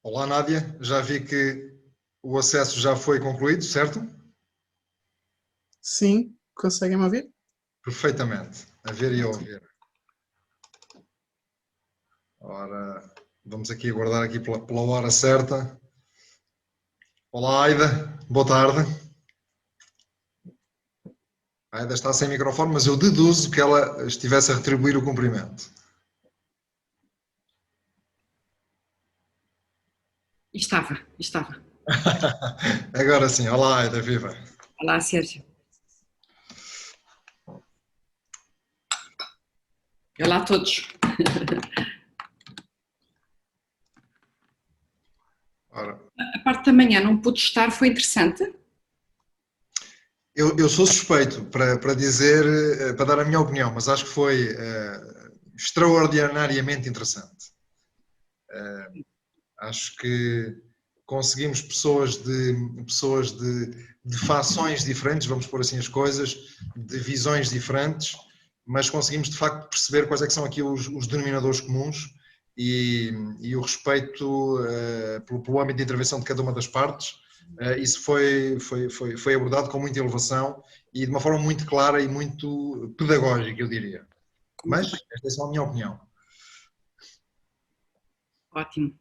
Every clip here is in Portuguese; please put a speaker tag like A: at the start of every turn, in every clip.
A: Olá, Nádia. Já vi que o acesso já foi concluído, certo?
B: Sim, conseguem-me ouvir?
A: Perfeitamente. A ver e a ouvir. Ora, vamos aqui aguardar aqui pela hora certa. Olá, Aida. Boa tarde. A Aida está sem microfone, mas eu deduzo que ela estivesse a retribuir o cumprimento.
C: Estava.
A: Agora sim. Olá, Aida. Viva.
C: Olá, Sérgio. Olá a todos.
A: Ora,
C: A parte da manhã não pude estar, foi interessante?
A: eu sou suspeito para dizer, para dar a minha opinião, mas acho que foi extraordinariamente interessante. Acho que conseguimos pessoas de fações diferentes, vamos pôr assim as coisas, de visões diferentes, mas conseguimos de facto perceber quais é que são aqui os denominadores comuns e o respeito pelo âmbito de intervenção de cada uma das partes. Isso foi abordado com muita elevação e de uma forma muito clara e muito pedagógica, eu diria. Mas esta é só a minha opinião.
C: Ótimo.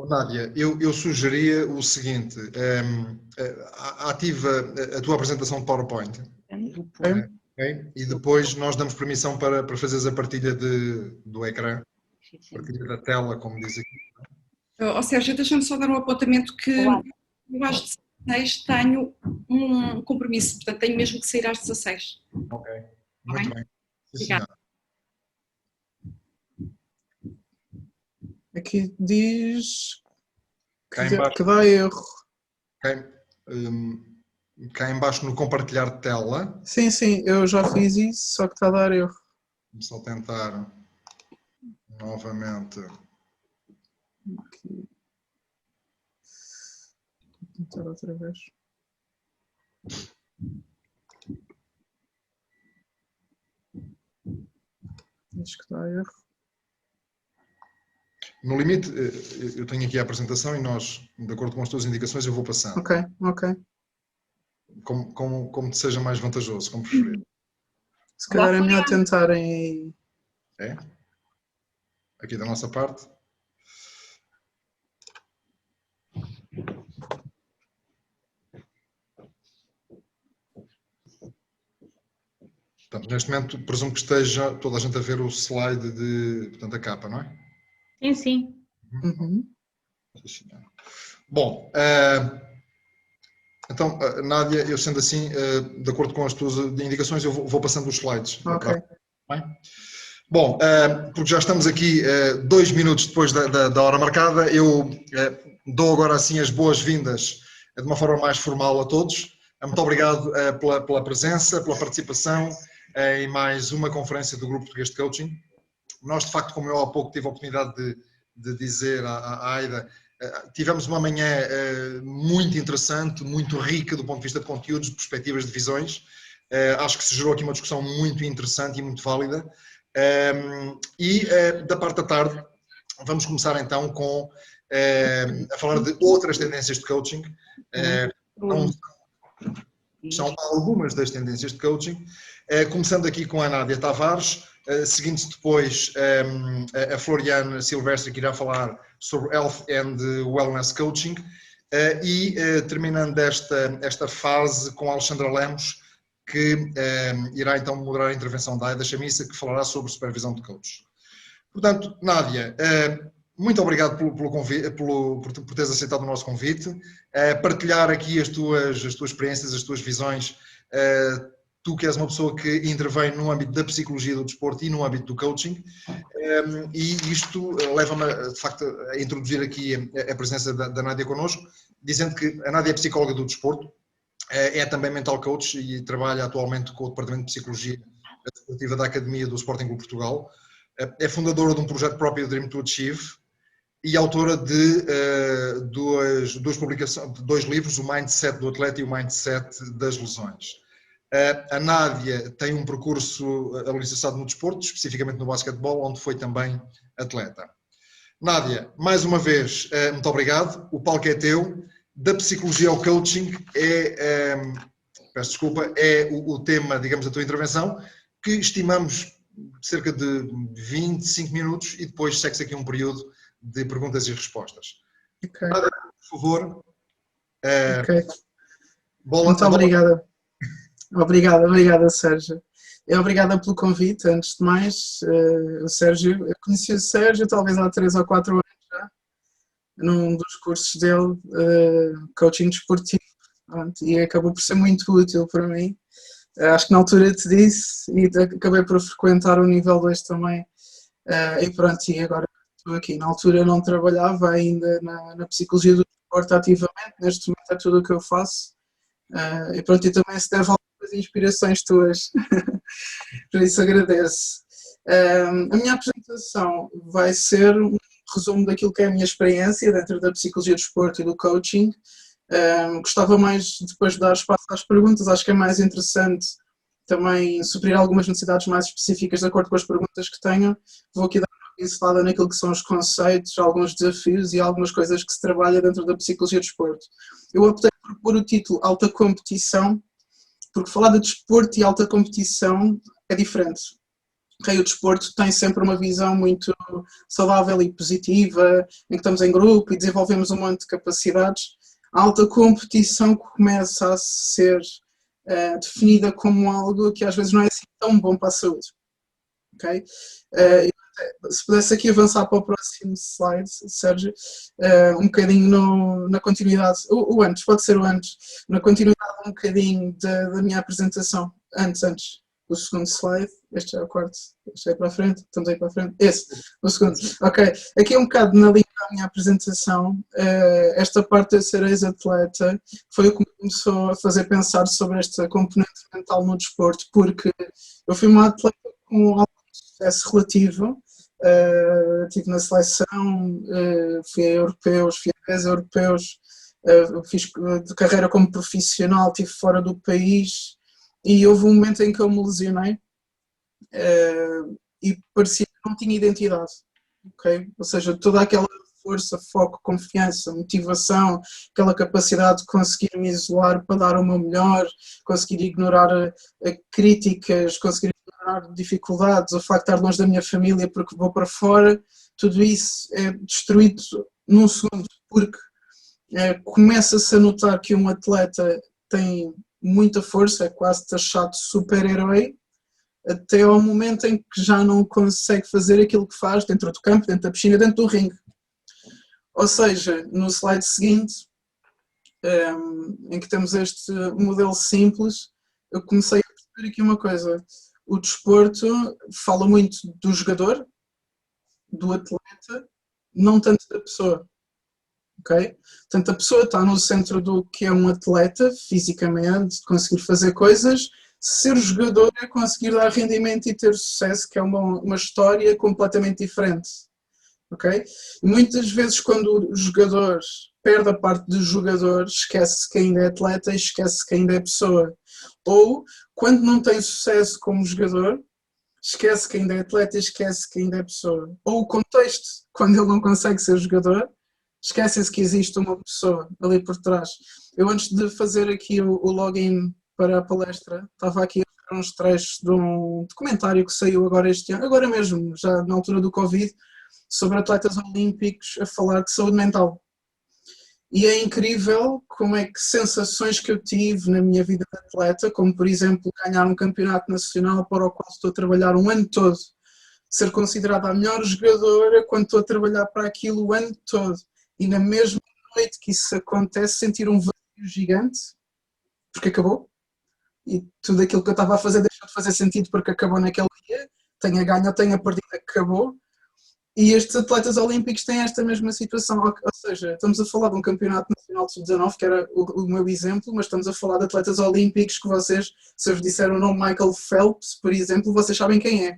A: Nádia, eu sugeria o seguinte, ativa a tua apresentação de PowerPoint, okay? E depois nós damos permissão para fazeres a partilha do ecrã, partilha da tela, como diz aqui.
C: Ou Sérgio, deixa-me só dar um apontamento que eu às 16 tenho um compromisso, portanto tenho mesmo que sair às 16.
A: Ok, muito bem. Sim, senhora.
B: Aqui diz
A: Cá em baixo,
B: que dá erro.
A: cá em baixo no compartilhar de tela,
B: Sim, eu já fiz isso, só que está a dar erro.
A: vamos só tentar novamente.
B: Aqui. Vou tentar outra vez. Diz que dá erro.
A: No limite, eu tenho aqui a apresentação e nós, de acordo com as tuas indicações, eu vou passando.
B: Ok.
A: Como te seja mais vantajoso, como preferir.
B: Se calhar é melhor tentarem.
A: É? Aqui da nossa parte. Portanto, neste momento, presumo que esteja toda a gente a ver o slide portanto, a capa, não é?
D: Sim.
B: Uhum.
A: Bom, então, Nádia, eu sendo assim, de acordo com as tuas indicações, eu vou passando os slides.
B: Ok.
A: Bem? Bom, porque já estamos aqui 2 minutos depois da hora marcada, eu dou agora assim as boas-vindas de uma forma mais formal a todos. Muito obrigado pela presença, pela participação em mais uma conferência do Grupo Português de Coaching. Nós, de facto, como eu há pouco tive a oportunidade de dizer à Aida, tivemos uma manhã muito interessante, muito rica do ponto de vista de conteúdos, de perspectivas, de visões. Acho que se gerou aqui uma discussão muito interessante e muito válida. Da parte da tarde, vamos começar então a falar de outras tendências de coaching. São algumas das tendências de coaching, começando aqui com a Nádia Tavares, seguindo-se depois a Floriane Silvestre, que irá falar sobre Health and Wellness Coaching, e terminando esta fase com a Alexandra Lemos, que irá então moderar a intervenção da Aida Chamissa, que falará sobre supervisão de coaches. Portanto, Nádia, muito obrigado pelo convite, por teres aceitado o nosso convite, partilhar aqui as tuas experiências, as tuas visões. Tu que és uma pessoa que intervém no âmbito da psicologia do desporto e no âmbito do coaching, e isto leva-me, de facto, a introduzir aqui a presença da Nádia connosco, dizendo que a Nádia é psicóloga do desporto, é também mental coach e trabalha atualmente com o Departamento de Psicologia Desportiva da Academia do Sporting Clube Portugal. É fundadora de um projeto próprio, Dream to Achieve, e autora de dois livros, o Mindset do Atleta e o Mindset das Lesões. A Nádia tem um percurso alicerçado no desporto, especificamente no basquetebol, onde foi também atleta. Nádia, mais uma vez, muito obrigado. O palco é teu. Da psicologia ao coaching peço desculpa, é o tema, digamos, da tua intervenção, que estimamos cerca de 25 minutos e depois segue-se aqui um período de perguntas e respostas.
B: Ok.
A: Nádia, por favor.
B: Ok.
A: Bola,
B: Muito obrigada. Obrigada, Sérgio. Obrigada pelo convite, antes de mais, Sérgio. Eu conheci o Sérgio talvez há 3 ou 4 anos já, num dos cursos dele, coaching desportivo, e acabou por ser muito útil para mim. Acho que na altura te disse, e acabei por frequentar o nível 2 também, e pronto, e agora estou aqui. Na altura não trabalhava ainda na psicologia do desporto ativamente, neste momento é tudo o que eu faço, e pronto, e também se deve algumas inspirações tuas, por isso agradeço. A minha apresentação vai ser um resumo daquilo que é a minha experiência dentro da psicologia do desporto e do coaching. Gostava mais depois de dar espaço às perguntas, acho que é mais interessante também suprir algumas necessidades mais específicas de acordo com as perguntas que tenho. Vou aqui dar uma pincelada naquilo que são os conceitos, alguns desafios e algumas coisas que se trabalha dentro da psicologia do desporto. Eu optei por pôr o título Alta Competição, porque falar de desporto e alta competição é diferente. O desporto tem sempre uma visão muito saudável e positiva, em que estamos em grupo e desenvolvemos um monte de capacidades. A alta competição começa a ser definida como algo que às vezes não é assim tão bom para a saúde. Okay? Se pudesse aqui avançar para o próximo slide, Sérgio, um bocadinho na continuidade, o antes, pode ser o antes, na continuidade um bocadinho da minha apresentação, antes, o segundo slide, este é o quarto, este é para a frente, estamos aí para a frente, esse, o segundo, ok, aqui um bocado na linha da minha apresentação, esta parte de ser ex-atleta foi o que me começou a fazer pensar sobre esta componente mental no desporto, porque eu fui uma atleta com algum sucesso relativo. Estive na seleção, fui a europeus, fui a 10 europeus, fiz de carreira como profissional, estive fora do país e houve um momento em que eu me lesionei e parecia que não tinha identidade, okay? Ou seja, toda aquela força, foco, confiança, motivação, aquela capacidade de conseguir me isolar para dar o meu melhor, conseguir ignorar críticas, conseguir ignorar dificuldades, o facto de estar longe da minha família porque vou para fora, tudo isso é destruído num segundo, porque começa-se a notar que um atleta tem muita força, é quase taxado de super-herói, até ao momento em que já não consegue fazer aquilo que faz dentro do campo, dentro da piscina, dentro do ringue. Ou seja, no slide seguinte, em que temos este modelo simples, eu comecei a perceber aqui uma coisa. O desporto fala muito do jogador, do atleta, não tanto da pessoa. Okay? Portanto, a pessoa está no centro do que é um atleta, fisicamente, conseguir fazer coisas. Ser jogador é conseguir dar rendimento e ter sucesso, que é uma história completamente diferente. Okay? E muitas vezes quando o jogador perde a parte do jogador, esquece que ainda é atleta e esquece que ainda é pessoa. Ou, quando não tem sucesso como jogador, esquece que ainda é atleta e esquece que ainda é pessoa. Ou o contexto, quando ele não consegue ser jogador, esquece-se que existe uma pessoa ali por trás. Eu, antes de fazer aqui o login para a palestra, estava aqui a ver uns trechos de um documentário que saiu agora este ano, agora mesmo, já na altura do Covid, sobre atletas olímpicos a falar de saúde mental. E é incrível como é que sensações que eu tive na minha vida de atleta, como por exemplo ganhar um campeonato nacional para o qual estou a trabalhar um ano todo, ser considerada a melhor jogadora quando estou a trabalhar para aquilo o ano todo, e na mesma noite que isso acontece sentir um vazio gigante, porque acabou, e tudo aquilo que eu estava a fazer deixou de fazer sentido porque acabou naquele dia, tenha ganho ou tenha perdido, acabou. E estes atletas olímpicos têm esta mesma situação, ou seja, estamos a falar de um campeonato nacional de sub-19, que era o meu exemplo, mas estamos a falar de atletas olímpicos que vocês, se eu vos disser o nome Michael Phelps, por exemplo, vocês sabem quem é.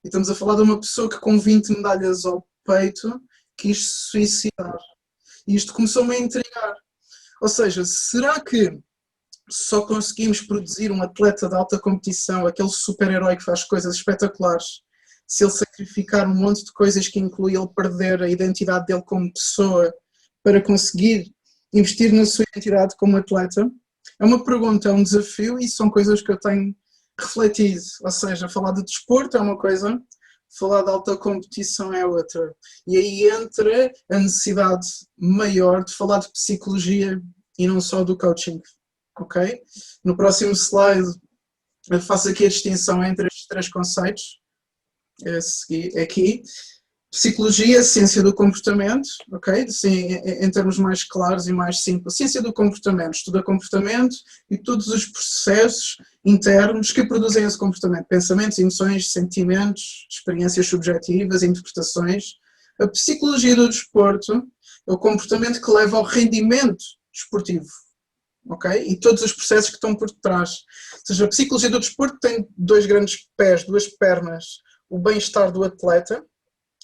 B: E estamos a falar de uma pessoa que com 20 medalhas ao peito quis se suicidar. E isto começou-me a intrigar. Ou seja, será que só conseguimos produzir um atleta de alta competição, aquele super-herói que faz coisas espetaculares, se ele sacrificar um monte de coisas que inclui ele perder a identidade dele como pessoa para conseguir investir na sua identidade como atleta? É uma pergunta, é um desafio e são coisas que eu tenho refletido. Ou seja, falar de desporto é uma coisa, falar de alta competição é outra. E aí entra a necessidade maior de falar de psicologia e não só do coaching. Ok? No próximo slide eu faço aqui a distinção entre estes três conceitos. Aqui. Psicologia, ciência do comportamento, ok? Sim, em termos mais claros e mais simples. Ciência do comportamento, estuda comportamento e todos os processos internos que produzem esse comportamento. Pensamentos, emoções, sentimentos, experiências subjetivas, interpretações. A psicologia do desporto é o comportamento que leva ao rendimento desportivo. Okay? E todos os processos que estão por detrás. Ou seja, a psicologia do desporto tem dois grandes pés, duas pernas. O bem-estar do atleta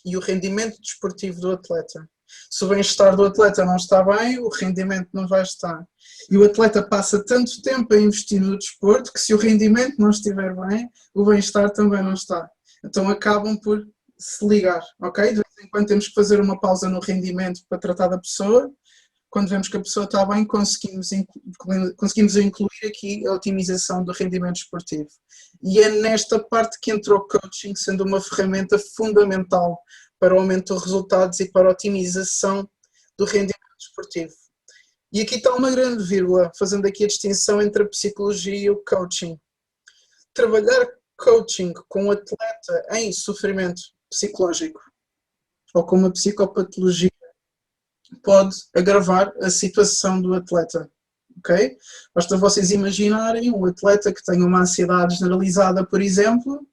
B: e o rendimento desportivo do atleta. Se o bem-estar do atleta não está bem, o rendimento não vai estar. E o atleta passa tanto tempo a investir no desporto que se o rendimento não estiver bem, o bem-estar também não está. Então acabam por se ligar, ok? De vez em quando temos que fazer uma pausa no rendimento para tratar da pessoa. Quando vemos que a pessoa está bem, conseguimos incluir aqui a otimização do rendimento esportivo. E é nesta parte que entra o coaching, sendo uma ferramenta fundamental para o aumento de resultados e para a otimização do rendimento esportivo. E aqui está uma grande vírgula, fazendo aqui a distinção entre a psicologia e o coaching. Trabalhar coaching com um atleta em sofrimento psicológico ou com uma psicopatologia pode agravar a situação do atleta, ok? Basta vocês imaginarem um atleta que tem uma ansiedade generalizada, por exemplo,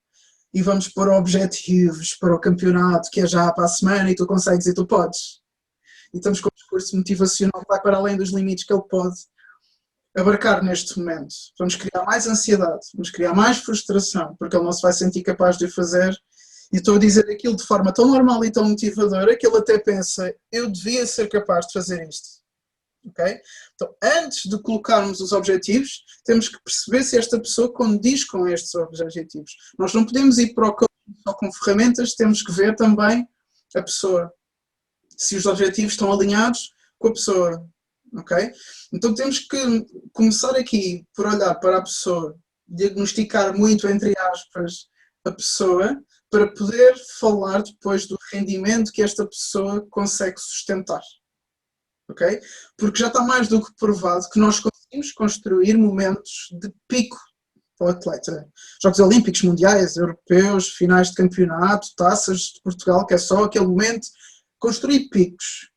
B: e vamos pôr objetivos para o campeonato, que é já para a semana, e tu consegues e tu podes. E estamos com um discurso motivacional que vai para além dos limites que ele pode abarcar neste momento. Vamos criar mais ansiedade, vamos criar mais frustração, porque ele não se vai sentir capaz de o fazer. E estou a dizer aquilo de forma tão normal e tão motivadora que ele até pensa, eu devia ser capaz de fazer isto. Okay? Então, antes de colocarmos os objetivos, temos que perceber se esta pessoa condiz com estes objetivos. Nós não podemos ir para o coaching só com ferramentas, temos que ver também a pessoa. Se os objetivos estão alinhados com a pessoa. Okay? Então temos que começar aqui por olhar para a pessoa, diagnosticar muito, entre aspas, a pessoa, para poder falar depois do rendimento que esta pessoa consegue sustentar. Ok? Porque já está mais do que provado que nós conseguimos construir momentos de pico para o atleta. Jogos Olímpicos, Mundiais, Europeus, finais de campeonato, taças de Portugal, que é só aquele momento, construir picos.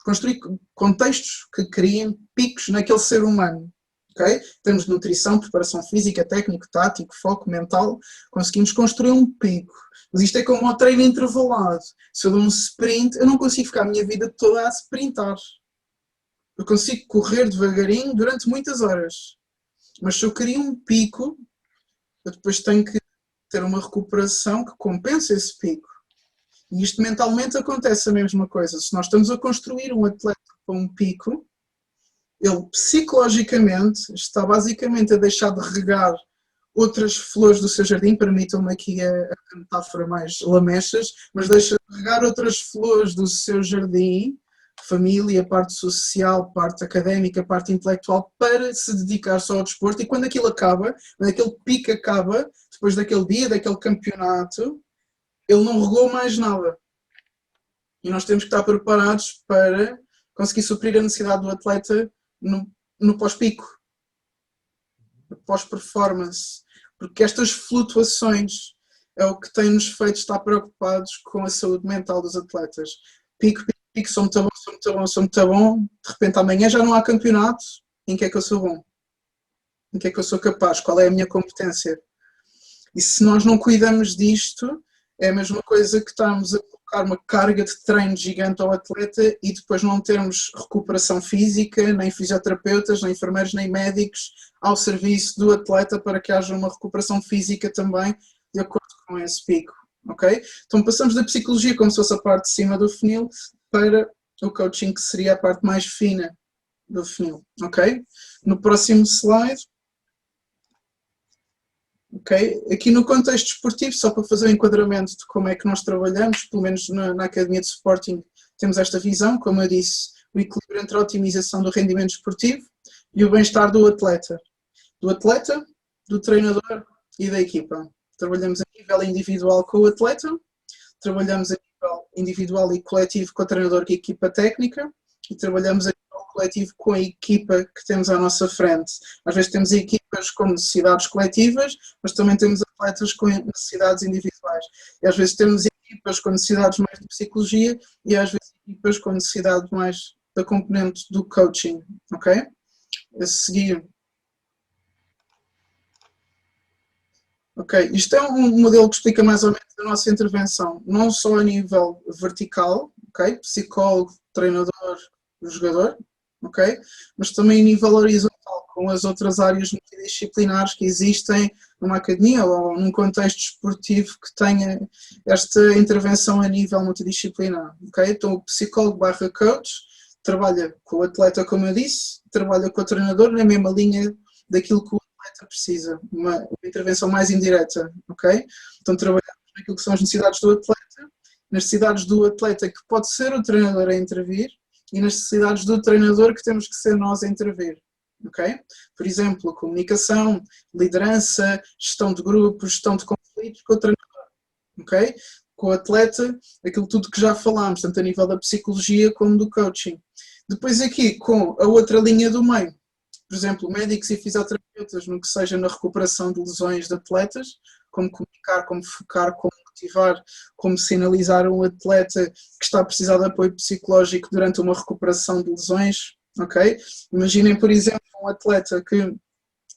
B: Construir contextos que criem picos naquele ser humano. Okay? Temos nutrição, preparação física, técnico, tático, foco mental, conseguimos construir um pico. Mas isto é como um treino intervalado. Se eu dou um sprint, eu não consigo ficar a minha vida toda a sprintar. Eu consigo correr devagarinho durante muitas horas. Mas se eu crio um pico, eu depois tenho que ter uma recuperação que compense esse pico. E isto mentalmente acontece a mesma coisa. Se nós estamos a construir um atleta para um pico, ele psicologicamente está basicamente a deixar de regar outras flores do seu jardim, permitam-me aqui a metáfora mais lamechas, mas deixa de regar outras flores do seu jardim, família, parte social, parte académica, parte intelectual, para se dedicar só ao desporto, e quando aquilo acaba, quando aquele pico acaba, depois daquele dia, daquele campeonato, ele não regou mais nada. E nós temos que estar preparados para conseguir suprir a necessidade do atleta no pós-pico, no pós-performance. Porque estas flutuações é o que tem-nos feito estar preocupados com a saúde mental dos atletas. Pico, pico, pico, sou muito bom, sou muito bom, sou muito bom. De repente amanhã já não há campeonato. Em que é que eu sou bom? Em que é que eu sou capaz? Qual é a minha competência? E se nós não cuidamos disto, É a mesma coisa que estarmos a colocar uma carga de treino gigante ao atleta e depois não termos recuperação física, nem fisioterapeutas, nem enfermeiros, nem médicos ao serviço do atleta para que haja uma recuperação física também de acordo com esse pico, ok? Então passamos da psicologia como se fosse a parte de cima do funil para o coaching que seria a parte mais fina do funil, ok? No próximo slide. Okay. Aqui no contexto esportivo, só para fazer o enquadramento de como é que nós trabalhamos, pelo menos na Academia de Sporting, temos esta visão, como eu disse, o equilíbrio entre a otimização do rendimento esportivo e o bem-estar do atleta, do treinador e da equipa. Trabalhamos a nível individual com o atleta, trabalhamos a nível individual e coletivo com o treinador e a equipa técnica e trabalhamos a nível coletivo com a equipa que temos à nossa frente. Às vezes temos equipas com necessidades coletivas, mas também temos atletas com necessidades individuais. E às vezes temos equipas com necessidades mais de psicologia e às vezes equipas com necessidade mais da componente do coaching, ok? A seguir. Ok, isto é um modelo que explica mais ou menos a nossa intervenção, não só a nível vertical, ok? Psicólogo, treinador, jogador, ok? Mas também a nível horizontal, com as outras áreas multidisciplinares que existem numa academia ou num contexto esportivo que tenha esta intervenção a nível multidisciplinar, ok? Então o psicólogo barra coach trabalha com o atleta, como eu disse, trabalha com o treinador na mesma linha daquilo que o atleta precisa, uma intervenção mais indireta, ok? Então trabalhamos naquilo que são as necessidades do atleta, nas necessidades do atleta que pode ser o treinador a intervir e nas necessidades do treinador que temos que ser nós a intervir, ok? Por exemplo, comunicação, liderança, gestão de grupos, gestão de conflitos com o treinador, ok? Com o atleta, aquilo tudo que já falámos, tanto a nível da psicologia como do coaching. Depois aqui, com a outra linha do meio, por exemplo, médicos e fisioterapeutas, no que seja na recuperação de lesões de atletas, como comunicar, como focar, como motivar, como sinalizar um atleta que está a precisar de apoio psicológico durante uma recuperação de lesões, ok? Imaginem, por exemplo, um atleta que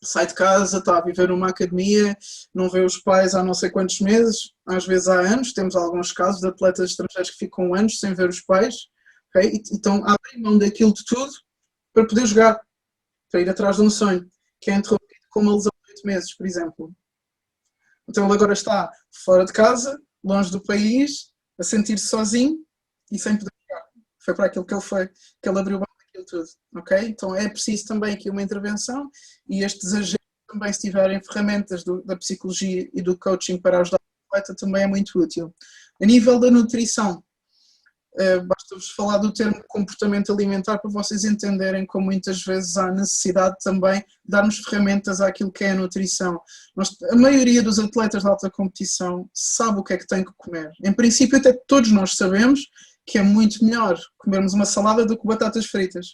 B: sai de casa, está a viver numa academia, não vê os pais há não sei quantos meses, às vezes há anos, temos alguns casos de atletas estrangeiros que ficam anos sem ver os pais, ok? E então abrem mão daquilo de tudo para poder jogar, para ir atrás de um sonho, que é interrompido com uma lesão de 8 meses, por exemplo. Então ele agora está fora de casa, longe do país, a sentir-se sozinho e sem poder jogar. Foi para aquilo que ele foi, que ele abriu mão daquilo tudo, ok? Então é preciso também aqui uma intervenção e estes agentes também, se tiverem ferramentas da psicologia e do coaching para ajudar o atleta, também é muito útil. A nível da nutrição, basta-vos falar do termo comportamento alimentar para vocês entenderem como muitas vezes há necessidade também de darmos ferramentas àquilo que é a nutrição. A maioria dos atletas de alta competição sabe o que é que tem que comer. Em princípio, até todos nós sabemos que é muito melhor comermos uma salada do que batatas fritas.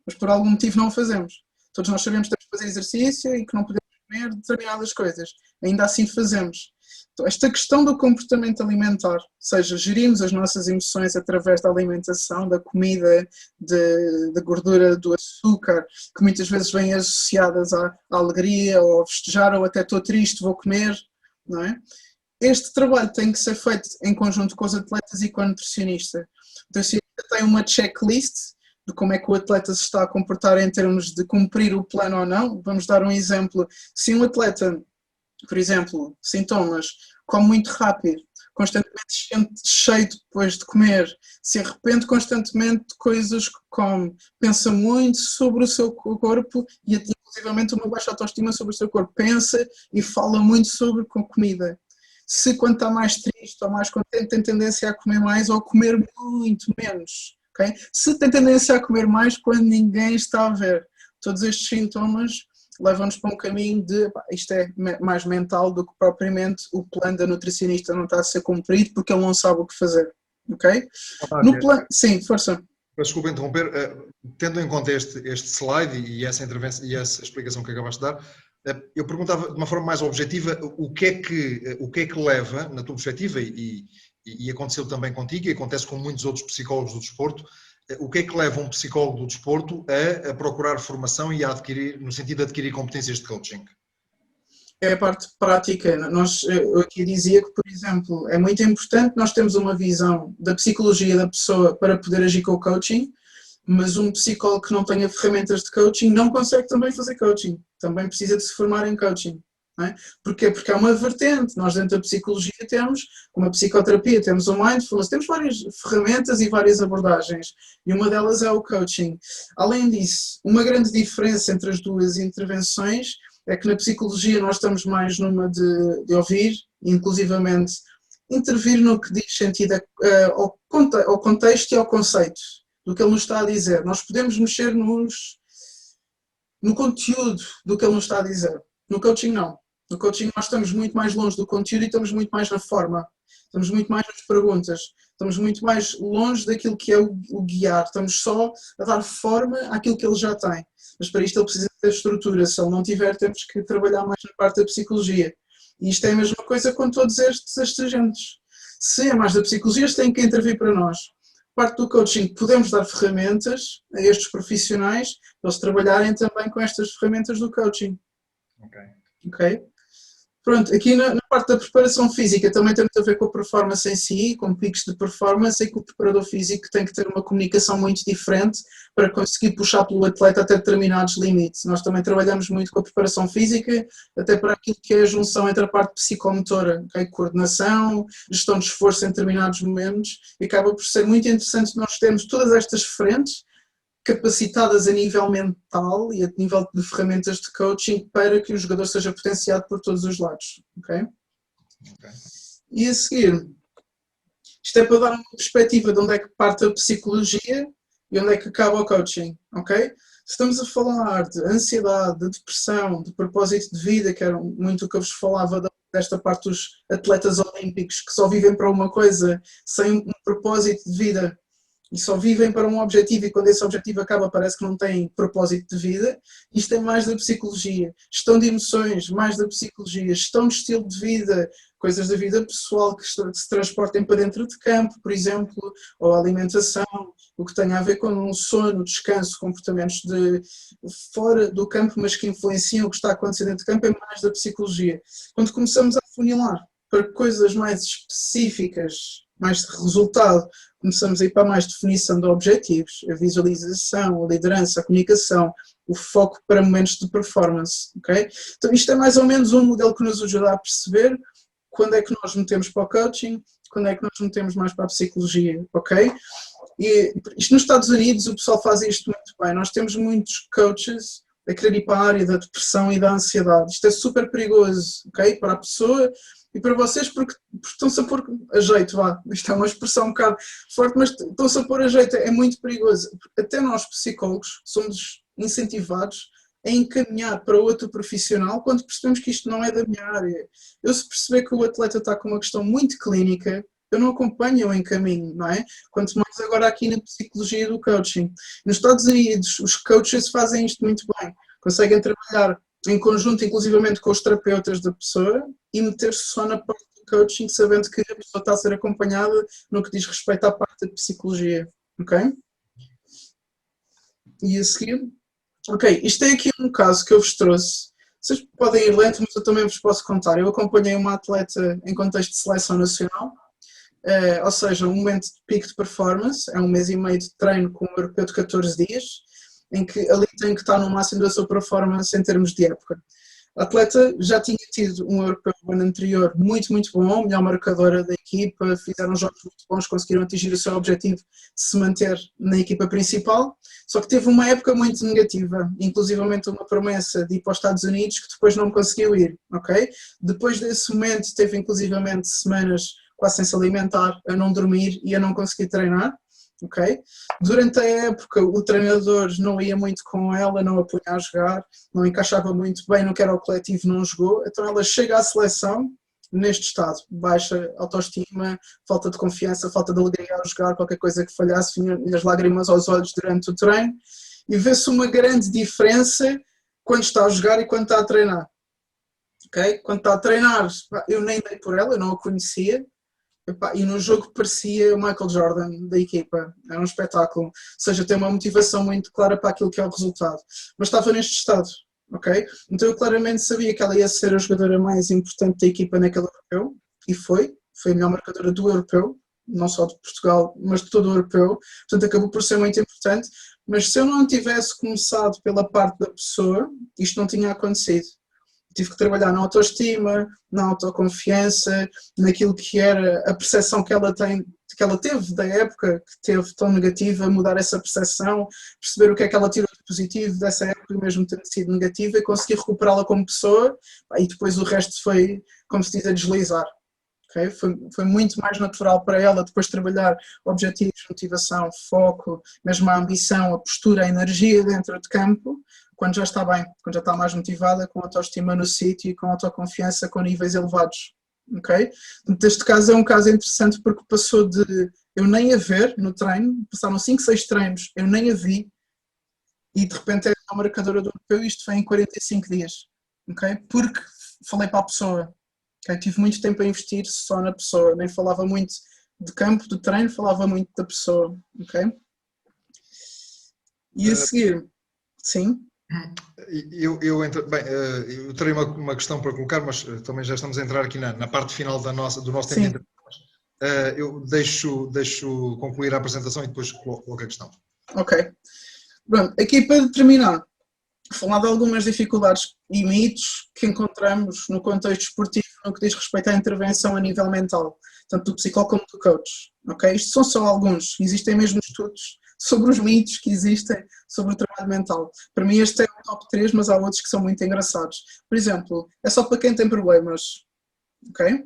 B: Mas por algum motivo não o fazemos. Todos nós sabemos que temos que fazer exercício e que não podemos comer determinadas coisas. Ainda assim fazemos. Então, esta questão do comportamento alimentar, ou seja, gerimos as nossas emoções através da alimentação, da comida, da gordura, do açúcar, que muitas vezes vêm associadas à alegria, ou ao festejar, ou até estou triste, vou comer, não é? Este trabalho tem que ser feito em conjunto com os atletas e com a nutricionista. Então, se tem uma checklist de como é que o atleta se está a comportar em termos de cumprir o plano ou não. Vamos dar um exemplo. Se um atleta, por exemplo, sintomas, come muito rápido, constantemente cheio depois de comer, se arrepende constantemente de coisas que come, pensa muito sobre o seu corpo e inclusivamente uma baixa autoestima sobre o seu corpo, pensa e fala muito sobre a comida. Se quando está mais triste ou mais contente tem tendência a comer mais ou a comer muito menos. Okay? Se tem tendência a comer mais quando ninguém está a ver. Todos estes sintomas levam-nos para um caminho de isto é mais mental do que propriamente o plano da nutricionista não está a ser cumprido porque ele não sabe o que fazer. Ok? No plano... Sim, força.
A: Desculpa interromper, tendo em conta este slide e essa intervenção e essa explicação que acabaste de dar, eu perguntava de uma forma mais objetiva o que é que leva, na tua perspectiva, e aconteceu também contigo e acontece com muitos outros psicólogos do desporto, o que é que leva um psicólogo do desporto a procurar formação e a adquirir, no sentido de adquirir competências de coaching?
B: é a parte prática. Eu aqui dizia que, por exemplo, é muito importante nós termos uma visão da psicologia da pessoa para poder agir com o coaching, mas um psicólogo que não tenha ferramentas de coaching não consegue também fazer coaching, também precisa de se formar em coaching. Não é? Porquê? Porque é uma vertente, nós dentro da psicologia temos, como a psicoterapia, temos o mindfulness, temos várias ferramentas e várias abordagens, e uma delas é o coaching. Além disso, uma grande diferença entre as duas intervenções é que na psicologia nós estamos mais numa de ouvir, inclusivamente intervir no que diz sentido ao contexto e ao conceito do que ele nos está a dizer. Nós podemos mexer no conteúdo do que ele nos está a dizer. No coaching, não. No coaching, nós estamos muito mais longe do conteúdo e estamos muito mais na forma. Estamos muito mais nas perguntas. Estamos muito mais longe daquilo que é o guiar. Estamos só a dar forma àquilo que ele já tem. Mas para isto ele precisa ter estrutura. Se ele não tiver, temos que trabalhar mais na parte da psicologia. E isto é a mesma coisa com todos estes agentes. Se é mais da psicologia, eles têm que intervir para nós. Parte do coaching, podemos dar ferramentas a estes profissionais para eles trabalharem também com estas ferramentas do coaching. Ok? Pronto, aqui na parte da preparação física também tem muito a ver com a performance em si, com picos de performance, e que o preparador físico tem que ter uma comunicação muito diferente para conseguir puxar pelo atleta até determinados limites. Nós também trabalhamos muito com a preparação física, até para aquilo que é a junção entre a parte psicomotora, okay? Coordenação, gestão de esforço em determinados momentos, e acaba por ser muito interessante nós termos todas estas frentes capacitadas a nível mental e a nível de ferramentas de coaching para que o jogador seja potenciado por todos os lados. Okay? E a seguir, isto é para dar uma perspectiva de onde é que parte a psicologia e onde é que acaba o coaching. Okay? Se estamos a falar de ansiedade, de depressão, de propósito de vida, que era muito o que eu vos falava desta parte dos atletas olímpicos que só vivem para uma coisa sem um propósito de vida, e só vivem para um objetivo, e quando esse objetivo acaba parece que não têm propósito de vida. Isto é mais da psicologia. Gestão de emoções, mais da psicologia. Gestão de estilo de vida, coisas da vida pessoal que se transportem para dentro de campo, por exemplo, ou alimentação, o que tem a ver com um sono, descanso, comportamentos de fora do campo, mas que influenciam o que está acontecendo dentro de campo, é mais da psicologia. Quando começamos a funilar para coisas mais específicas, mais de resultado, começamos a ir para mais definição de objetivos, a visualização, a liderança, a comunicação, o foco para momentos de performance. Okay? Então isto é mais ou menos um modelo que nos ajuda a perceber quando é que nós metemos para o coaching, quando é que nós metemos mais para a psicologia. Okay? E isto nos Estados Unidos o pessoal faz isto muito bem. Nós temos muitos coaches a querer ir para a área da depressão e da ansiedade. Isto é super perigoso, okay? Para a pessoa e para vocês, porque estão-se a pôr a jeito, vá. Isto é uma expressão um bocado forte, mas estão-se a pôr a jeito, é muito perigoso. Até nós, psicólogos, somos incentivados a encaminhar para outro profissional quando percebemos que isto não é da minha área. Eu, se perceber que o atleta está com uma questão muito clínica, eu não acompanho em caminho, não é? Quanto mais agora aqui na psicologia do coaching. Nos Estados Unidos, os coaches fazem isto muito bem. Conseguem trabalhar em conjunto, inclusivamente com os terapeutas da pessoa, e meter-se só na parte do coaching, sabendo que a pessoa está a ser acompanhada no que diz respeito à parte da psicologia. Ok? E a seguir? Ok, isto é aqui um caso que eu vos trouxe. Vocês podem ir lento, mas eu também vos posso contar. Eu acompanhei uma atleta em contexto de seleção nacional, ou seja, um momento de pico de performance, é um mês e meio de treino com um europeu de 14 dias, em que ali tem que estar no máximo da sua performance em termos de época. A atleta já tinha tido um europeu no ano anterior muito, muito bom, melhor marcadora da equipa, fizeram jogos muito bons, conseguiram atingir o seu objetivo de se manter na equipa principal, só que teve uma época muito negativa, inclusivamente uma promessa de ir para os Estados Unidos que depois não conseguiu ir, ok? Depois desse momento teve inclusivamente semanas quase sem se alimentar, a não dormir e a não conseguir treinar. Okay? Durante a época o treinador não ia muito com ela, não a punha a jogar, não encaixava muito bem no que era o coletivo, não jogou, então ela chega à seleção neste estado, baixa autoestima, falta de confiança, falta de alegria ao jogar, qualquer coisa que falhasse, vinham as lágrimas aos olhos durante o treino, e vê-se uma grande diferença quando está a jogar e quando está a treinar. Okay? Quando está a treinar, eu nem dei por ela, eu não a conhecia, e no jogo parecia o Michael Jordan da equipa, era um espetáculo, ou seja, tem uma motivação muito clara para aquilo que é o resultado, mas estava neste estado, ok? Então eu claramente sabia que ela ia ser a jogadora mais importante da equipa naquele europeu, e foi a melhor marcadora do europeu, não só de Portugal, mas de todo o europeu, portanto acabou por ser muito importante, mas se eu não tivesse começado pela parte da pessoa, isto não tinha acontecido. Tive que trabalhar na autoestima, na autoconfiança, naquilo que era a percepção que ela teve da época, que teve tão negativa, mudar essa percepção, perceber o que é que ela tirou de positivo dessa época, mesmo tendo sido negativa, e conseguir recuperá-la como pessoa, e depois o resto foi, como se diz, a deslizar. Okay? Foi muito mais natural para ela depois trabalhar objetivos, motivação, foco, mesmo a ambição, a postura, a energia dentro de campo, quando já está bem, quando já está mais motivada, com autoestima no sítio e com autoconfiança, com níveis elevados. Okay? Este caso é um caso interessante porque passou de eu nem a ver no treino, passaram 5, 6 treinos, eu nem a vi, e de repente é a marcadora do europeu, isto foi em 45 dias. Okay? Porque falei para a pessoa. Okay? Tive muito tempo a investir só na pessoa, nem falava muito de campo, de treino, falava muito da pessoa. Okay? E a seguir, sim.
A: Eu terei uma questão para colocar, mas também já estamos a entrar aqui na parte final do nosso tempo de entrevista. Eu deixo concluir a apresentação e depois coloco a questão.
B: Ok. Pronto, aqui para terminar, falar de algumas dificuldades e mitos que encontramos no contexto esportivo no que diz respeito à intervenção a nível mental, tanto do psicólogo como do coach. Ok? Isto são só alguns, existem mesmo estudos sobre os mitos que existem sobre o trabalho mental. Para mim este é o top 3, mas há outros que são muito engraçados. Por exemplo, é só para quem tem problemas. Ok?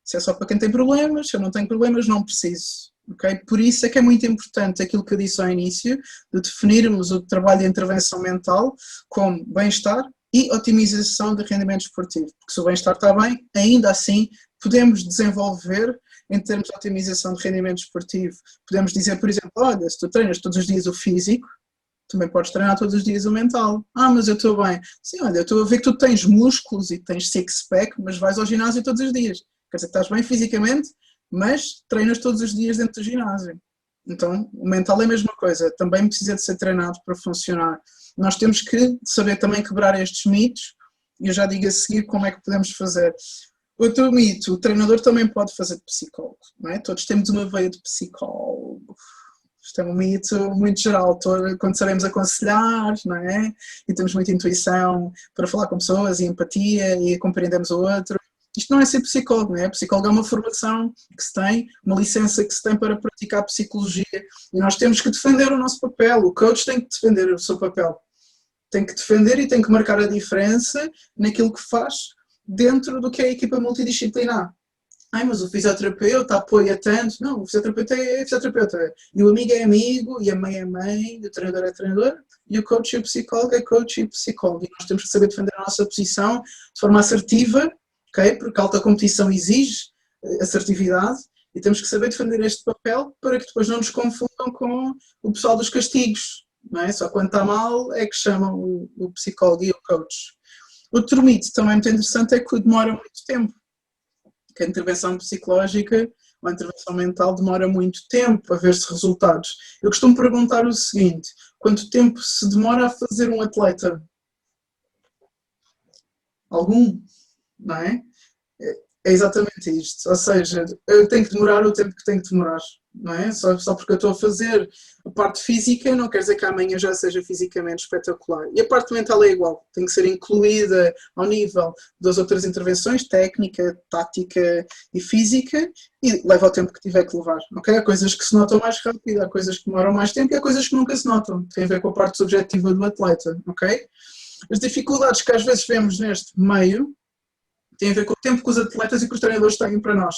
B: Se é só para quem tem problemas, se eu não tenho problemas, não preciso. Okay? Por isso é que é muito importante aquilo que eu disse ao início, de definirmos o trabalho de intervenção mental como bem-estar e otimização de rendimento esportivo. Porque se o bem-estar está bem, ainda assim podemos desenvolver em termos de otimização de rendimento esportivo. Podemos dizer, por exemplo, olha, se tu treinas todos os dias o físico, também podes treinar todos os dias o mental. Ah, mas eu estou bem. Sim, olha, eu estou a ver que tu tens músculos e tens six-pack, mas vais ao ginásio todos os dias. Quer dizer que estás bem fisicamente, mas treinas todos os dias dentro do ginásio. Então, o mental é a mesma coisa, também precisa de ser treinado para funcionar. Nós temos que saber também quebrar estes mitos, e eu já digo a seguir como é que podemos fazer. Outro mito, o treinador também pode fazer de psicólogo, não é? Todos temos uma veia de psicólogo. Isto é um mito muito geral, quando sabemos aconselhar, não é? E temos muita intuição para falar com pessoas e empatia e compreendemos o outro. Isto não é ser psicólogo, não é? Psicólogo é uma formação que se tem, uma licença que se tem para praticar psicologia, e nós temos que defender o nosso papel, o coach tem que defender o seu papel. Tem que defender e tem que marcar a diferença naquilo que faz dentro do que é a equipa multidisciplinar. Ai, mas o fisioterapeuta apoia tanto. Não, o fisioterapeuta é fisioterapeuta. E o amigo é amigo, e a mãe é mãe, e o treinador é treinador, e o coach e o psicólogo é coach e psicólogo. E nós temos que saber defender a nossa posição de forma assertiva, okay? Porque a alta competição exige assertividade, e temos que saber defender este papel para que depois não nos confundam com o pessoal dos castigos. Não é? Só quando está mal é que chamam o psicólogo e o coach. Outro mito também muito interessante é que demora muito tempo. Que a intervenção psicológica ou a intervenção mental demora muito tempo a ver-se resultados. Eu costumo perguntar o seguinte: quanto tempo se demora a fazer um atleta? Algum, não é? É exatamente isto, ou seja, eu tenho que demorar o tempo que tenho que demorar, não é? Só porque eu estou a fazer a parte física não quer dizer que amanhã já seja fisicamente espetacular. E a parte mental é igual, tem que ser incluída ao nível das outras intervenções, técnica, tática e física, e leva o tempo que tiver que levar, ok? Há coisas que se notam mais rápido, há coisas que demoram mais tempo e há coisas que nunca se notam, tem a ver com a parte subjetiva do atleta, ok? As dificuldades que às vezes vemos neste meio tem a ver com o tempo que os atletas e que os treinadores têm para nós.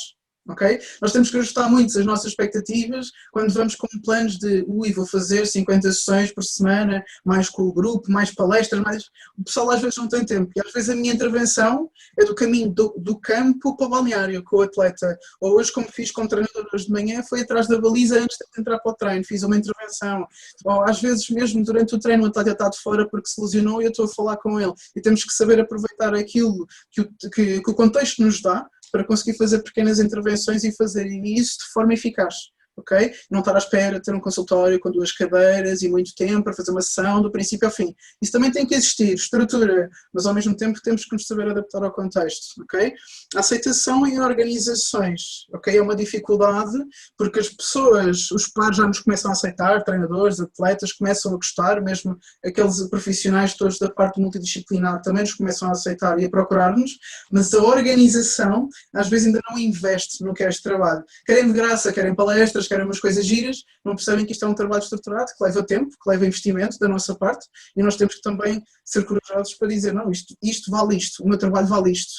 B: Okay? Nós temos que ajustar muito as nossas expectativas quando vamos com planos de vou fazer 50 sessões por semana, mais com o grupo, mais palestras, mais... O pessoal às vezes não tem tempo. E às vezes a minha intervenção é do caminho do campo para o balneário com o atleta. Ou hoje, como fiz com o treinador hoje de manhã, foi atrás da baliza antes de entrar para o treino, fiz uma intervenção. Ou às vezes mesmo durante o treino o atleta está de fora porque se lesionou e eu estou a falar com ele. E temos que saber aproveitar aquilo que o contexto nos dá para conseguir fazer pequenas intervenções e fazer isso de forma eficaz. ok? Não estar à espera de ter um consultório com 2 cadeiras e muito tempo para fazer uma sessão do princípio ao fim. Isso também tem que existir, estrutura, mas ao mesmo tempo temos que nos saber adaptar ao contexto, ok? A aceitação em organizações, ok? É uma dificuldade porque as pessoas, os pares já nos começam a aceitar, treinadores, atletas, começam a gostar, mesmo aqueles profissionais todos da parte multidisciplinar também nos começam a aceitar e a procurar-nos, mas a organização às vezes ainda não investe no que é este trabalho. Querem de graça, querem palestras, querem umas coisas giras, não percebem que isto é um trabalho estruturado, que leva tempo, que leva investimento da nossa parte, e nós temos que também ser corajosos para dizer, não, isto vale isto, o meu trabalho vale isto,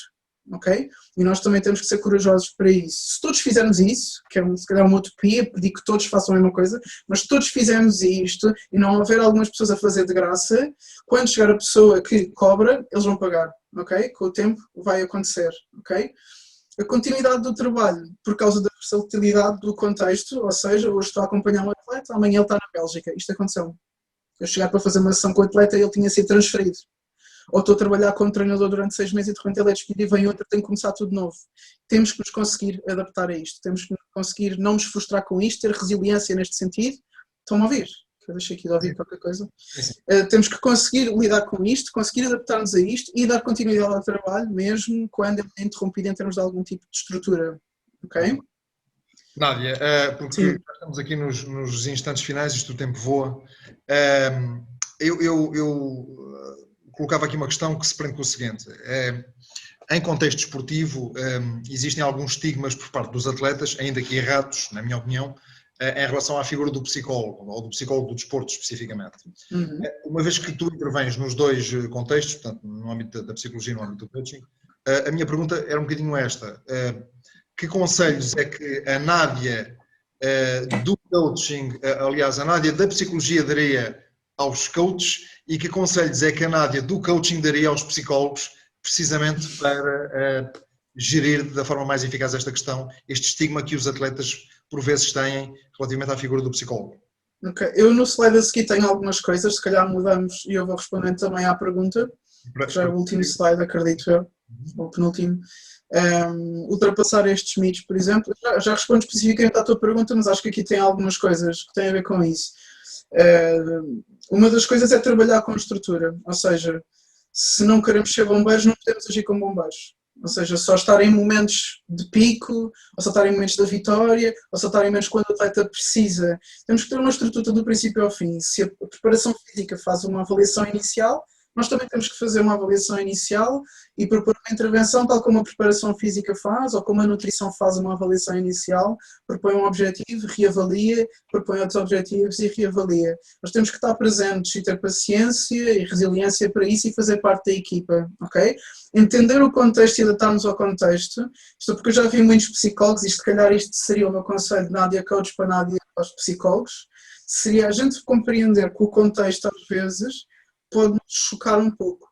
B: ok? E nós também temos que ser corajosos para isso. Se todos fizermos isso, que é se calhar uma utopia, pedir que todos façam a mesma coisa, mas se todos fizermos isto, e não houver algumas pessoas a fazer de graça, quando chegar a pessoa que cobra, eles vão pagar, ok? Com o tempo vai acontecer, ok? A continuidade do trabalho, por causa da versatilidade do contexto, ou seja, hoje estou a acompanhar um atleta, amanhã ele está na Bélgica. Isto aconteceu. Eu chegar para fazer uma sessão com o atleta e ele tinha sido transferido. Ou estou a trabalhar como treinador durante 6 meses e de repente ele é despedido e vem outro, tem que começar tudo de novo. Temos que nos conseguir adaptar a isto, temos que conseguir não nos frustrar com isto, ter resiliência neste sentido. Estão-me a ouvir? Eu deixei aqui de ouvir qualquer coisa. Temos que conseguir lidar com isto, conseguir adaptar-nos a isto e dar continuidade ao trabalho, mesmo quando ele é interrompido em termos de algum tipo de estrutura. Ok?
A: Nádia, porque estamos aqui nos instantes finais, isto o tempo voa. Eu colocava aqui uma questão que se prende com o seguinte. Em contexto esportivo, existem alguns estigmas por parte dos atletas, ainda que errados, na minha opinião, em relação à figura do psicólogo, ou do psicólogo do desporto especificamente. Uma vez que tu intervens nos dois contextos, portanto, no âmbito da psicologia e no âmbito do coaching, a minha pergunta era um bocadinho esta. Que conselhos é que a Nádia do coaching, aliás, a Nádia da psicologia daria aos coaches e que conselhos é que a Nádia do coaching daria aos psicólogos precisamente para gerir da forma mais eficaz esta questão, este estigma que os atletas por vezes têm relativamente à figura do psicólogo?
B: Ok, eu no slide a seguir tenho algumas coisas, se calhar mudamos e eu vou respondendo também à pergunta, que já é o último slide, acredito eu, ou o penúltimo. Ultrapassar estes mitos, por exemplo, já respondo especificamente à tua pergunta, mas acho que aqui tem algumas coisas que têm a ver com isso. Uma das coisas é trabalhar com estrutura, ou seja, se não queremos ser bombeiros, não podemos agir como bombeiros. Ou seja, só estar em momentos de pico, ou só estar em momentos da vitória, ou só estar em momentos quando o atleta precisa. Temos que ter uma estrutura do princípio ao fim. Se a preparação física faz uma avaliação inicial, nós também temos que fazer uma avaliação inicial e propor uma intervenção tal como a preparação física faz, ou como a nutrição faz uma avaliação inicial, propõe um objetivo, reavalia, propõe outros objetivos e reavalia. Nós temos que estar presentes e ter paciência e resiliência para isso e fazer parte da equipa, ok? Entender o contexto e adaptarmos ao contexto, isto porque eu já vi muitos psicólogos, e se calhar isto seria o meu conselho de Nádia Coach para Nádia aos psicólogos, seria a gente compreender que o contexto às vezes pode nos chocar um pouco.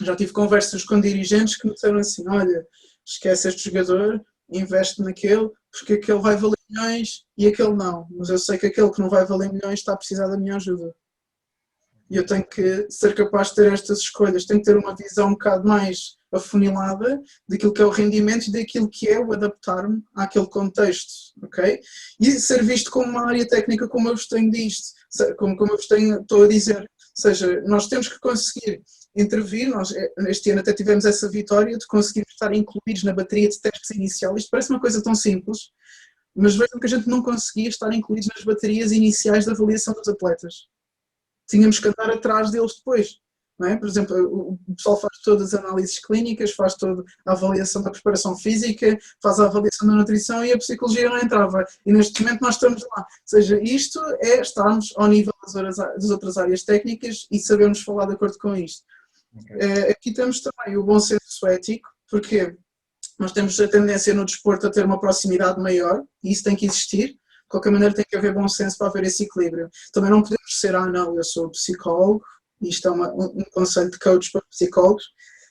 B: Já tive conversas com dirigentes que me disseram assim, olha, esquece este jogador, investe naquele, porque aquele vai valer milhões e aquele não. Mas eu sei que aquele que não vai valer milhões está a precisar da minha ajuda. E eu tenho que ser capaz de ter estas escolhas, tenho que ter uma visão um bocado mais afunilada daquilo que é o rendimento e daquilo que é o adaptar-me àquele contexto, ok? E ser visto como uma área técnica, como eu vos tenho disto, como eu vos estou a dizer. Ou seja, nós temos que conseguir intervir, nós este ano até tivemos essa vitória de conseguir estar incluídos na bateria de testes inicial. Isto parece uma coisa tão simples, mas vejam que a gente não conseguia estar incluídos nas baterias iniciais da avaliação dos atletas. Tínhamos que andar atrás deles depois. Não é? Por exemplo, o pessoal faz todas as análises clínicas, faz toda a avaliação da preparação física, faz a avaliação da nutrição e a psicologia não entrava. E neste momento nós estamos lá. Ou seja, isto é estarmos ao nível das outras áreas técnicas e sabermos falar de acordo com isto. Okay. Aqui temos também o bom senso ético, porque nós temos a tendência no desporto a ter uma proximidade maior e isso tem que existir. De qualquer maneira tem que haver bom senso para haver esse equilíbrio. Também não podemos ser, não, eu sou psicólogo, isto é um conselho de coach para psicólogos,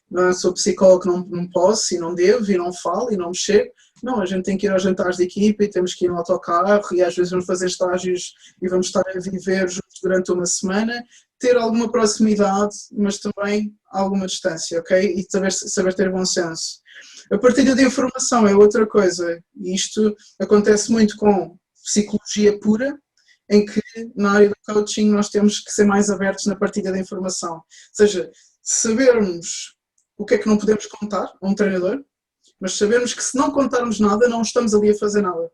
B: não, eu sou psicólogo, não posso e não devo e não falo e não me chego. Não, a gente tem que ir aos jantares de equipa e temos que ir no autocarro e às vezes vamos fazer estágios e vamos estar a viver juntos durante uma semana, ter alguma proximidade, mas também alguma distância, ok? E saber ter bom senso. A partilha de informação é outra coisa, e isto acontece muito com psicologia pura, em que na área do coaching nós temos que ser mais abertos na partilha da informação. Ou seja, sabermos o que é que não podemos contar a um treinador, mas sabermos que se não contarmos nada, não estamos ali a fazer nada.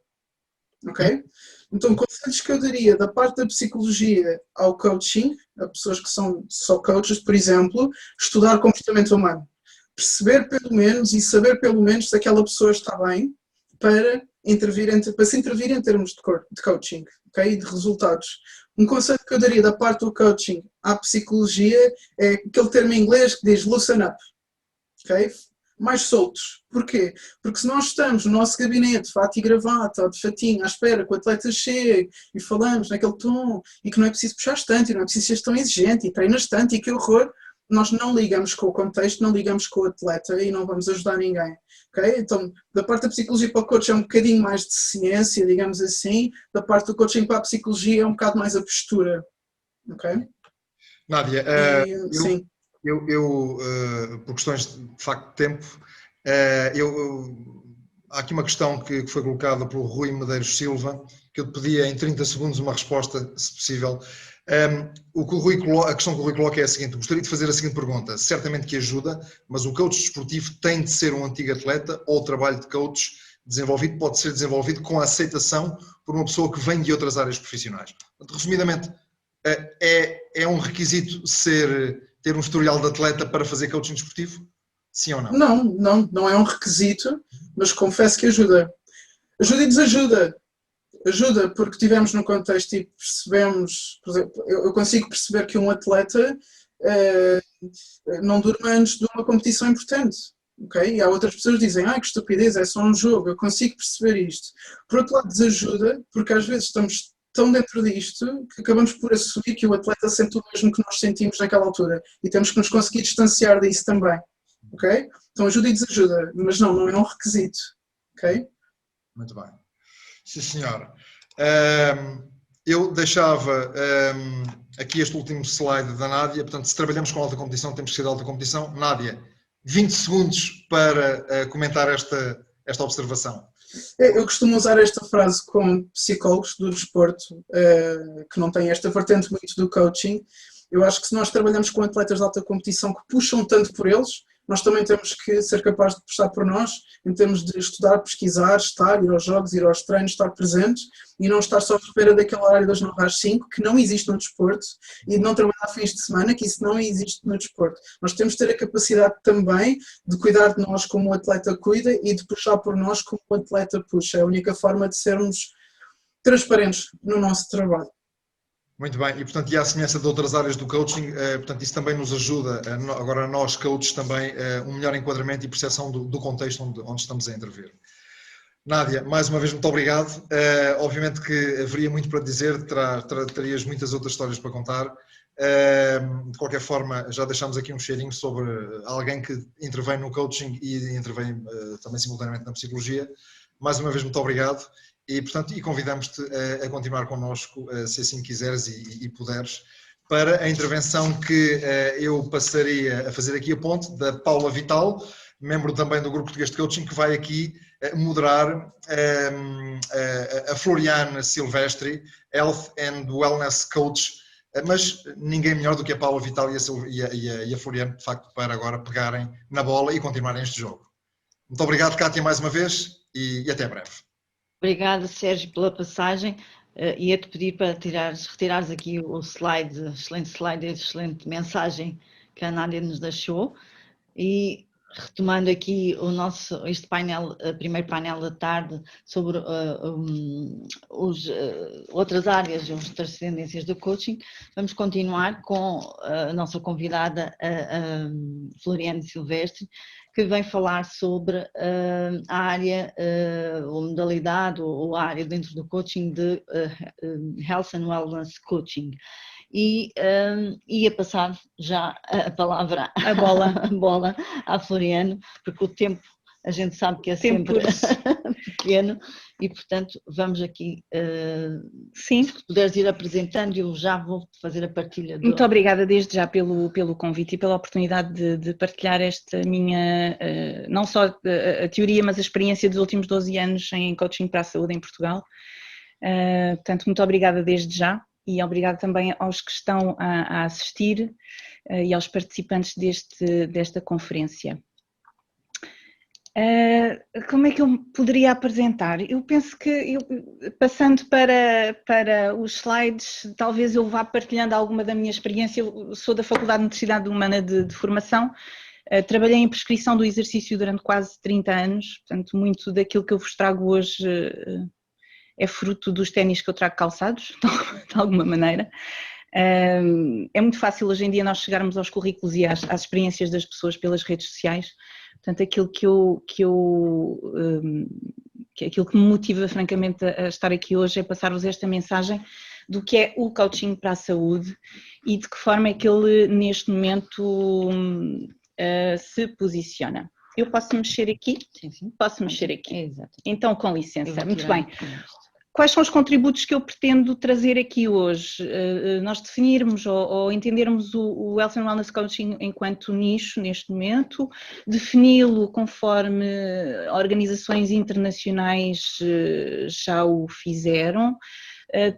B: Ok? Então, conselhos que eu daria da parte da psicologia ao coaching, a pessoas que são só coaches, por exemplo, estudar comportamento humano. Perceber pelo menos e saber pelo menos se aquela pessoa está bem para se intervir em termos de coaching, ok? De resultados. Um conselho que eu daria da parte do coaching à psicologia é aquele termo em inglês que diz loosen up, ok? Mais soltos. Porquê? Porque se nós estamos no nosso gabinete, de fato e gravata, ou de fatinho, à espera que o atleta chegue e falamos naquele tom e que não é preciso puxar tanto e não é preciso ser tão exigente e treinas tanto e que horror, nós não ligamos com o contexto, não ligamos com o atleta e não vamos ajudar ninguém. Okay? Então, da parte da psicologia para o coach é um bocadinho mais de ciência, digamos assim, da parte do coaching para a psicologia é um bocado mais a postura. Ok?
A: Nádia,
B: sim.
A: por questões de facto de tempo, há aqui uma questão que foi colocada pelo Rui Medeiros Silva, que eu te pedia em 30 segundos uma resposta, se possível. A questão que o Rui coloca é a seguinte: gostaria de fazer a seguinte pergunta. Certamente que ajuda, mas o coach desportivo tem de ser um antigo atleta ou o trabalho de coach desenvolvido pode ser desenvolvido com a aceitação por uma pessoa que vem de outras áreas profissionais? Resumidamente, é um requisito ter um historial de atleta para fazer coaching desportivo? Sim ou não?
B: Não é um requisito, mas confesso que ajuda. Ajuda e desajuda. Ajuda porque estivemos no contexto e percebemos, por exemplo, eu consigo perceber que um atleta não durma antes de uma competição importante. Okay? E há outras pessoas que dizem, que estupidez, é só um jogo, eu consigo perceber isto. Por outro lado, desajuda, porque às vezes estamos tão dentro disto que acabamos por assumir que o atleta sente o mesmo que nós sentimos naquela altura e temos que nos conseguir distanciar disso também. Okay? Então ajuda e desajuda, mas não é um requisito. Okay?
A: Muito bem. Sim, senhor. Eu deixava aqui este último slide da Nádia. Portanto, se trabalhamos com alta competição, temos que ser de alta competição. Nádia, 20 segundos para comentar esta observação.
B: Eu costumo usar esta frase com psicólogos do desporto que não têm esta vertente muito do coaching. Eu acho que se nós trabalhamos com atletas de alta competição que puxam tanto por eles, nós também temos que ser capazes de puxar por nós, em termos de estudar, pesquisar, estar, ir aos jogos, ir aos treinos, estar presentes e não estar só à espera daquele horário das 9 às 5, que não existe no desporto, e de não trabalhar fins de semana, que isso não existe no desporto. Nós temos de ter a capacidade também de cuidar de nós como o atleta cuida e de puxar por nós como o atleta puxa. É a única forma de sermos transparentes no nosso trabalho.
A: Muito bem, e portanto, e à semelhança de outras áreas do coaching, portanto, isso também nos ajuda, agora nós coaches também, um melhor enquadramento e percepção do contexto onde estamos a intervir. Nádia, mais uma vez muito obrigado, obviamente que haveria muito para dizer, terias muitas outras histórias para contar, de qualquer forma já deixámos aqui um cheirinho sobre alguém que intervém no coaching e intervém também simultaneamente na psicologia. Mais uma vez muito obrigado. E, portanto, convidamos-te a continuar connosco, se assim quiseres e puderes, para a intervenção que eu passaria a fazer aqui a ponte, da Paula Vital, membro também do Grupo Português de Coaching, que vai aqui moderar a Floriane Silvestre, Health and Wellness Coach, mas ninguém melhor do que a Paula Vital e a Floriane, de facto, para agora pegarem na bola e continuarem este jogo. Muito obrigado, Kátia, mais uma vez, e até breve.
D: Obrigada, Sérgio, pela passagem. Ia-te pedir para retirares aqui o slide, excelente slide, excelente mensagem que a Nádia nos deixou. E retomando aqui este painel, primeiro painel da tarde, sobre outras áreas, outras tendências do coaching, vamos continuar com a nossa convidada, a Floriane Silvestre, que vem falar sobre a área, ou modalidade, ou a área dentro do coaching de Health and Wellness Coaching. E ia passar já a palavra, a bola à Floriane, porque o tempo a gente sabe que é sempre pequeno e, portanto, vamos aqui,
E: sim,
D: se puderes ir apresentando, eu já vou fazer a partilha.
E: Muito obrigada desde já pelo convite e pela oportunidade de partilhar esta minha, não só a teoria, mas a experiência dos últimos 12 anos em coaching para a saúde em Portugal. Portanto, muito obrigada desde já e obrigada também aos que estão a assistir e aos participantes desta conferência. Como é que eu me poderia apresentar? Eu penso que, passando para os slides, talvez eu vá partilhando alguma da minha experiência. Eu sou da Faculdade de Universidade Humana de Formação, trabalhei em prescrição do exercício durante quase 30 anos, portanto muito daquilo que eu vos trago hoje é fruto dos ténis que eu trago calçados, de alguma maneira. É muito fácil hoje em dia nós chegarmos aos currículos e às experiências das pessoas pelas redes sociais, portanto aquilo aquilo que me motiva francamente a estar aqui hoje é passar-vos esta mensagem do que é o coaching para a saúde e de que forma é que ele neste momento se posiciona. Eu posso mexer aqui?
D: Sim, sim.
E: Posso mexer aqui.
D: Exato.
E: Então, com licença. Muito bem.
D: Isto.
E: Quais são os contributos que eu pretendo trazer aqui hoje? Nós definirmos ou entendermos o Health and Wellness Coaching enquanto nicho neste momento, defini-lo conforme organizações internacionais já o fizeram,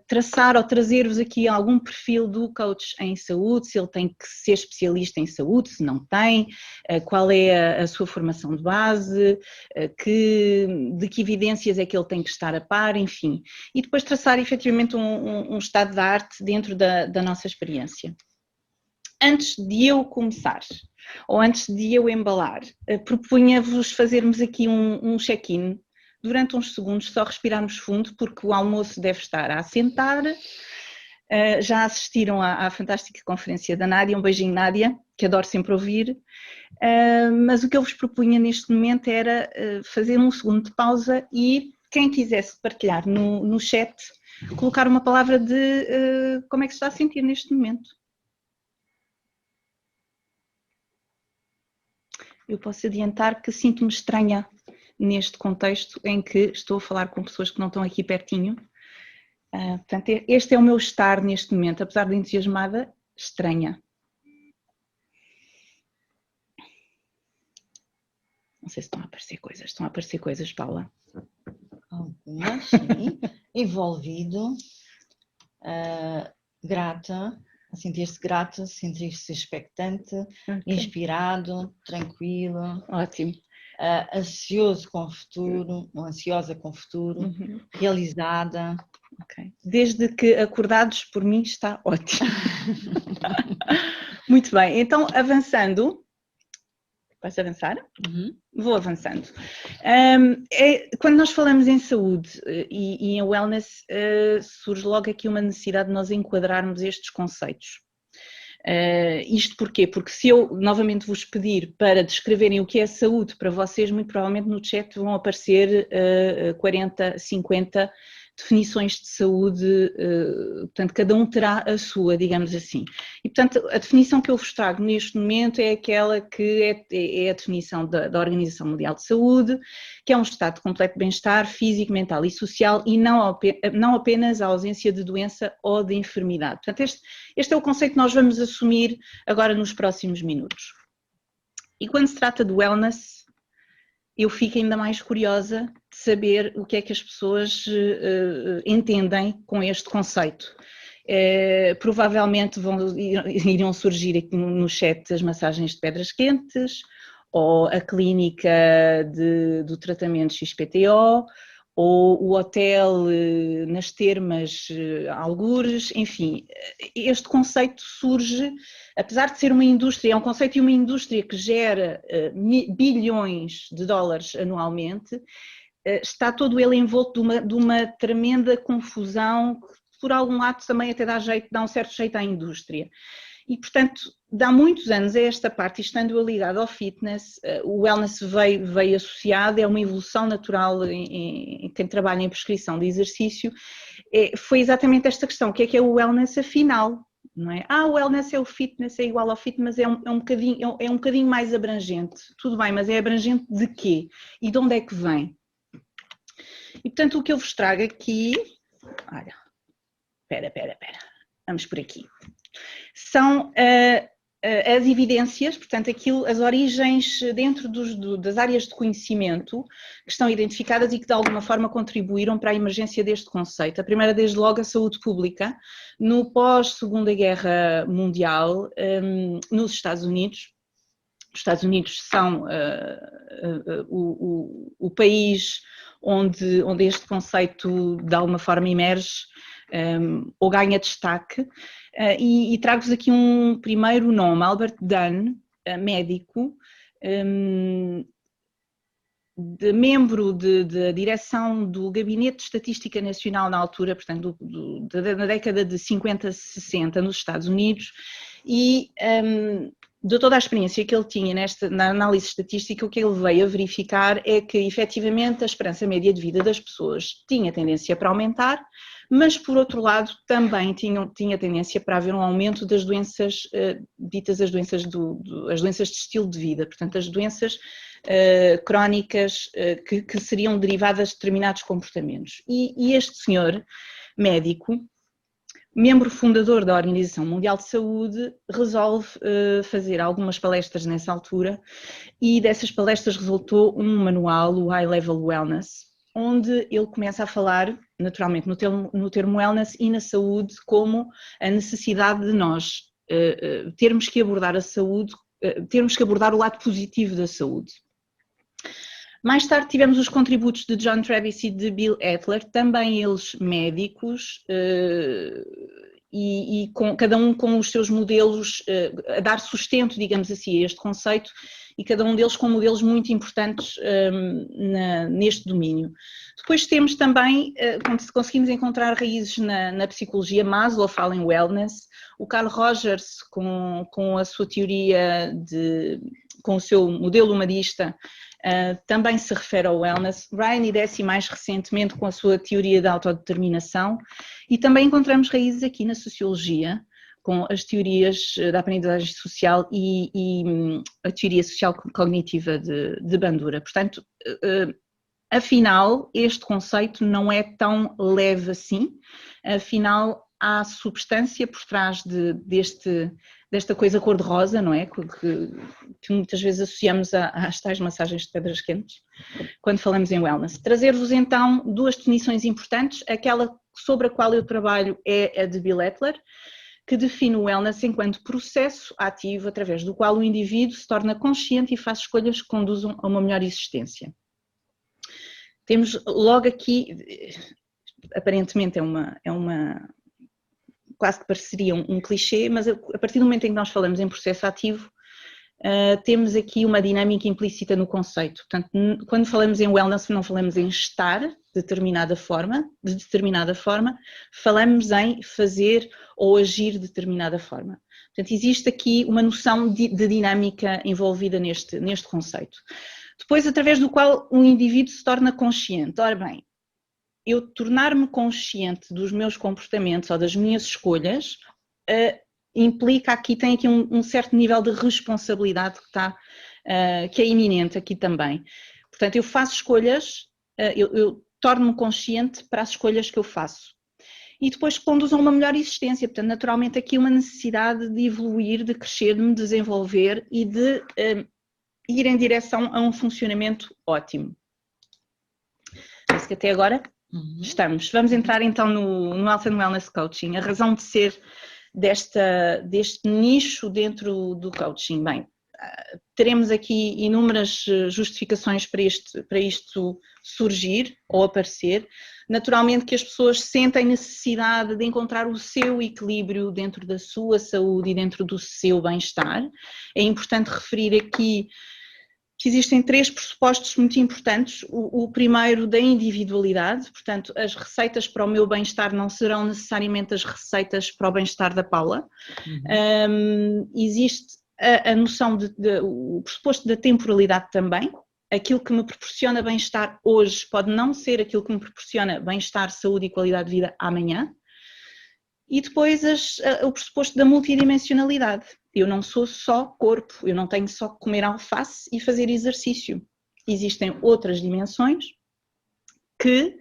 E: traçar ou trazer-vos aqui algum perfil do coach em saúde, se ele tem que ser especialista em saúde, se não tem, qual é a sua formação de base, de que evidências é que ele tem que estar a par, enfim. E depois traçar efetivamente um estado da arte dentro da nossa experiência. Antes de eu começar, ou antes de eu embalar, propunha-vos fazermos aqui um check-in. Durante uns segundos só respirarmos fundo, porque o almoço deve estar a assentar. Já assistiram à fantástica conferência da Nádia, um beijinho Nádia, que adoro sempre ouvir, mas o que eu vos propunha neste momento era fazer um segundo de pausa e quem quisesse partilhar no chat, colocar uma palavra de como é que se está a sentir neste momento. Eu posso adiantar que sinto-me estranha neste contexto em que estou a falar com pessoas que não estão aqui pertinho. Portanto, este é o meu estar neste momento, apesar de entusiasmada, estranha. Não sei se estão a aparecer coisas, Paula.
D: Algumas, sim. Envolvido, grata, a sentir-se grata, sentir-se expectante,
E: Okay.
D: inspirado, tranquilo.
E: Ótimo.
D: Ansioso com o futuro, ou ansiosa com o futuro, realizada.
E: Okay. Desde que acordados por mim está ótimo. Muito bem, então avançando. Vais avançar? Vou avançando. Quando nós falamos em saúde e em wellness, surge logo aqui uma necessidade de nós enquadrarmos estes conceitos. Isto porquê? Porque se eu novamente vos pedir para descreverem o que é saúde para vocês, muito provavelmente no chat vão aparecer 40, 50 definições de saúde, portanto cada um terá a sua, digamos assim. E portanto a definição que eu vos trago neste momento é aquela que é a definição da Organização Mundial de Saúde, que é um estado de completo bem-estar físico, mental e social e não apenas a ausência de doença ou de enfermidade. Portanto este é o conceito que nós vamos assumir agora nos próximos minutos. E quando se trata de wellness, eu fico ainda mais curiosa de saber o que é que as pessoas entendem com este conceito. Provavelmente irão surgir aqui no chat as massagens de pedras quentes, ou a clínica do tratamento XPTO, ou o hotel nas termas algures, enfim, este conceito surge, apesar de ser uma indústria, é um conceito de uma indústria que gera bilhões de dólares anualmente, está todo ele envolto de uma tremenda confusão, que por algum lado também até dá um certo jeito à indústria. E, portanto, há muitos anos a esta parte, estando eu ligada ao fitness, o wellness veio associado, é uma evolução natural em quem trabalha em prescrição de exercício, foi exatamente esta questão, o que é o wellness afinal? Não é? O wellness é o fitness, é igual ao fitness, é um bocadinho mais abrangente, tudo bem, mas é abrangente de quê? E de onde é que vem? E, portanto, o que eu vos trago aqui, olha, espera, vamos por aqui. São as evidências, portanto, as origens dentro das áreas de conhecimento que estão identificadas e que de alguma forma contribuíram para a emergência deste conceito. A primeira, desde logo, a saúde pública, no pós-Segunda Guerra Mundial, nos Estados Unidos. Os Estados Unidos são o país onde este conceito de alguma forma emerge ou ganha destaque. E trago-vos aqui um primeiro nome, Albert Dunn, médico, membro da direção do Gabinete de Estatística Nacional na altura, portanto, na década de 50, 60, nos Estados Unidos, e de toda a experiência que ele tinha na análise estatística, o que ele veio a verificar é que, efetivamente, a esperança média de vida das pessoas tinha tendência para aumentar, mas, por outro lado, também tinha tendência para haver um aumento das doenças, ditas as doenças de estilo de vida, portanto, as doenças crónicas que seriam derivadas de determinados comportamentos. E este senhor, médico, membro fundador da Organização Mundial de Saúde, resolve fazer algumas palestras nessa altura, e dessas palestras resultou um manual, o High Level Wellness, onde ele começa a falar, naturalmente, no termo wellness e na saúde, como a necessidade de nós termos que abordar a saúde, termos que abordar o lado positivo da saúde. Mais tarde tivemos os contributos de John Travis e de Bill Etler, também eles médicos, e cada um com os seus modelos, a dar sustento, digamos assim, a este conceito, e cada um deles com modelos muito importantes neste domínio. Depois temos também, conseguimos encontrar raízes na psicologia. Maslow fala em wellness, o Carl Rogers com a sua teoria, com o seu modelo humanista, também se refere ao wellness. Ryan e Deci mais recentemente com a sua teoria da autodeterminação, e também encontramos raízes aqui na sociologia, com as teorias da aprendizagem social e a teoria social cognitiva de Bandura. Portanto, afinal, este conceito não é tão leve assim, afinal há substância por trás desta coisa cor-de-rosa, não é? Que muitas vezes associamos às tais massagens de pedras quentes, quando falamos em wellness. Trazer-vos então duas definições importantes. Aquela sobre a qual eu trabalho é a de Bill Etler, que define o wellness enquanto processo ativo através do qual o indivíduo se torna consciente e faz escolhas que conduzam a uma melhor existência. Temos logo aqui, aparentemente é uma quase que pareceria um clichê, mas a partir do momento em que nós falamos em processo ativo, temos aqui uma dinâmica implícita no conceito. Portanto, quando falamos em wellness, não falamos em estar de determinada forma, falamos em fazer ou agir de determinada forma. Portanto, existe aqui uma noção de dinâmica envolvida neste conceito. Depois, através do qual um indivíduo se torna consciente. Ora bem, eu tornar-me consciente dos meus comportamentos ou das minhas escolhas implica tem aqui um certo nível de responsabilidade que é iminente aqui também. Portanto, eu faço escolhas, eu torno-me consciente para as escolhas que eu faço. E depois conduzem a uma melhor existência. Portanto, naturalmente aqui uma necessidade de evoluir, de crescer, de me desenvolver e de ir em direção a um funcionamento ótimo. Parece que até agora estamos. Vamos entrar então no Health and Wellness Coaching. A razão de ser deste nicho dentro do coaching. Bem, teremos aqui inúmeras justificações para isto surgir ou aparecer. Naturalmente que as pessoas sentem necessidade de encontrar o seu equilíbrio dentro da sua saúde e dentro do seu bem-estar. É importante referir aqui que existem três pressupostos muito importantes. O primeiro, da individualidade, portanto, as receitas para o meu bem-estar não serão necessariamente as receitas para o bem-estar da Paula. Existe a noção o pressuposto da temporalidade também. Aquilo que me proporciona bem-estar hoje pode não ser aquilo que me proporciona bem-estar, saúde e qualidade de vida amanhã. E depois o pressuposto da multidimensionalidade. Eu não sou só corpo, eu não tenho só que comer alface e fazer exercício. Existem outras dimensões que,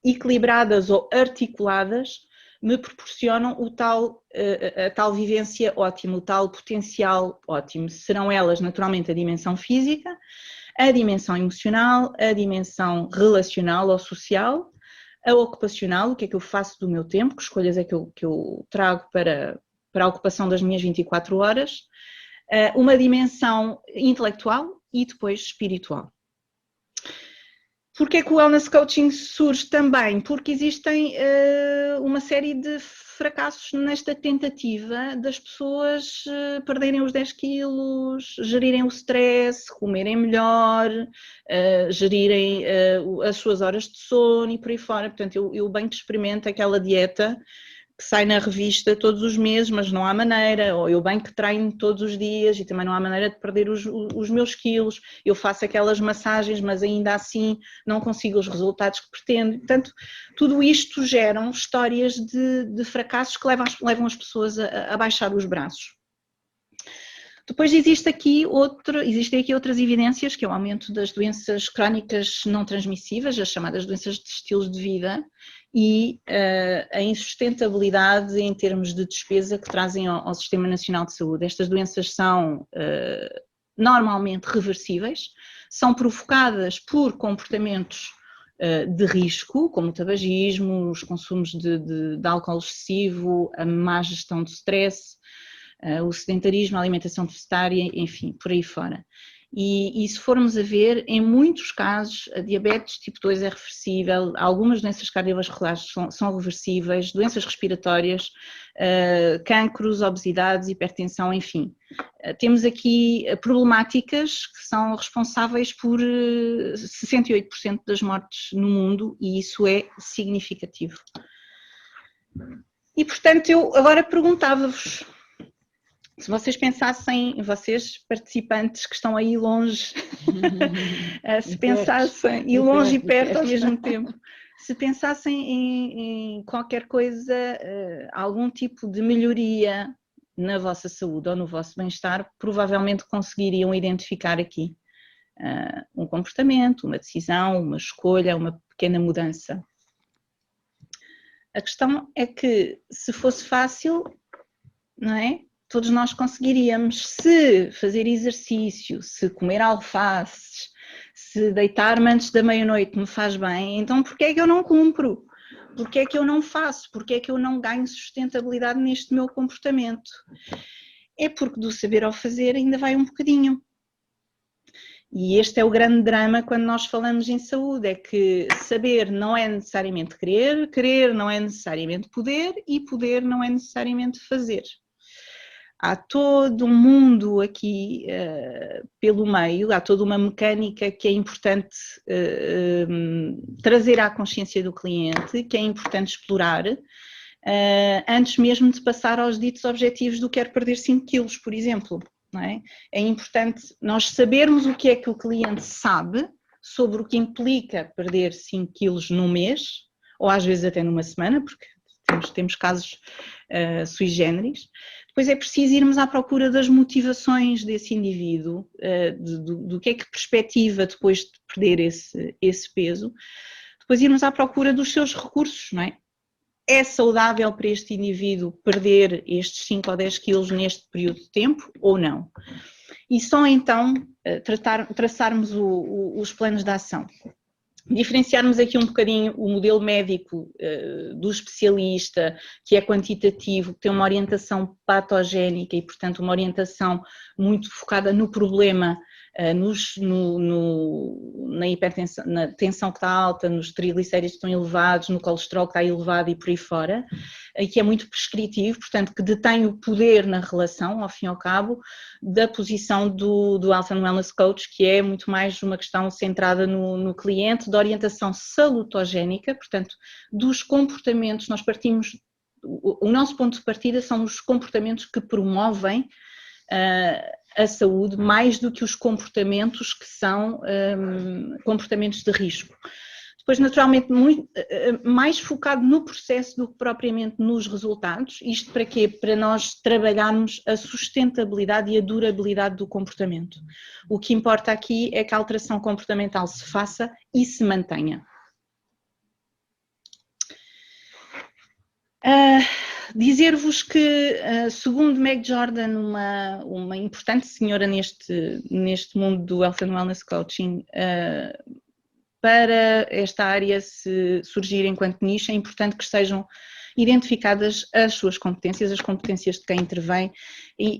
E: equilibradas ou articuladas, me proporcionam a tal vivência ótima, o tal potencial ótimo. Serão elas, naturalmente, a dimensão física, a dimensão emocional, a dimensão relacional ou social, a ocupacional, o que é que eu faço do meu tempo, que escolhas é que eu trago para a ocupação das minhas 24 horas, uma dimensão intelectual e depois espiritual. Porquê é que o Wellness Coaching surge também? Porque existem uma série de fracassos nesta tentativa das pessoas perderem os 10 quilos, gerirem o stress, comerem melhor, gerirem as suas horas de sono e por aí fora. Portanto, eu bem que experimento aquela dieta que sai na revista todos os meses, mas não há maneira, ou eu bem que treino todos os dias e também não há maneira de perder os meus quilos, eu faço aquelas massagens, mas ainda assim não consigo os resultados que pretendo. Portanto, tudo isto geram histórias de fracassos que levam as pessoas a baixar os braços. Depois existem aqui outras evidências, que é o aumento das doenças crónicas não transmissíveis, as chamadas doenças de estilos de vida, e a insustentabilidade em termos de despesa que trazem ao Sistema Nacional de Saúde. Estas doenças são normalmente reversíveis, são provocadas por comportamentos de risco, como o tabagismo, os consumos de álcool excessivo, a má gestão do stress, o sedentarismo, a alimentação deficitária, enfim, por aí fora. E se formos a ver, em muitos casos, a diabetes tipo 2 é reversível, algumas doenças cardiovasculares são reversíveis, doenças respiratórias, cancros, obesidades, hipertensão, enfim. Temos aqui problemáticas que são responsáveis por 68% das mortes no mundo e isso é significativo. E, portanto, eu agora perguntava-vos, se vocês pensassem, vocês participantes que estão aí longe, se pensassem, e longe e perto ao mesmo tempo, se pensassem em qualquer coisa, algum tipo de melhoria na vossa saúde ou no vosso bem-estar, provavelmente conseguiriam identificar aqui um comportamento, uma decisão, uma escolha, uma pequena mudança. A questão é que, se fosse fácil, não é? Todos nós conseguiríamos, se fazer exercício, se comer alfaces, se deitar-me antes da meia-noite me faz bem, então porquê é que eu não cumpro? Porquê é que eu não faço? Porquê é que eu não ganho sustentabilidade neste meu comportamento? É porque do saber ao fazer ainda vai um bocadinho. E este é o grande drama quando nós falamos em saúde, é que saber não é necessariamente querer, querer não é necessariamente poder e poder não é necessariamente fazer. Há todo um mundo aqui pelo meio, há toda uma mecânica que é importante trazer à consciência do cliente, que é importante explorar, antes mesmo de passar aos ditos objetivos do quero perder 5 quilos, por exemplo. Não é? É importante nós sabermos o que é que o cliente sabe sobre o que implica perder 5 quilos num mês, ou às vezes até numa semana, porque temos casos sui generis. Depois é preciso irmos à procura das motivações desse indivíduo, do que é que perspectiva depois de perder esse peso. Depois irmos à procura dos seus recursos, não é? É saudável para este indivíduo perder estes 5 ou 10 quilos neste período de tempo ou não? E só então traçarmos os planos de ação. Diferenciarmos aqui um bocadinho o modelo médico do especialista, que é quantitativo, que tem uma orientação patogénica e, portanto, uma orientação muito focada no problema, na hipertensão, na tensão que está alta, nos triglicéridos que estão elevados, no colesterol que está elevado e por aí fora, que é muito prescritivo, portanto, que detém o poder na relação, ao fim e ao cabo, da posição do Health and Wellness Coach, que é muito mais uma questão centrada no cliente, da orientação salutogénica, portanto, dos comportamentos. Nós partimos, o nosso ponto de partida são os comportamentos que promovem a saúde, mais do que os comportamentos que são comportamentos de risco. Depois, naturalmente, mais focado no processo do que propriamente nos resultados. Isto para quê? Para nós trabalharmos a sustentabilidade e a durabilidade do comportamento. O que importa aqui é que a alteração comportamental se faça e se mantenha. Dizer-vos que, segundo Meg Jordan, uma importante senhora neste mundo do Health and Wellness Coaching, para esta área se surgir enquanto nicho, é importante que estejam identificadas as suas competências, as competências de quem intervém, e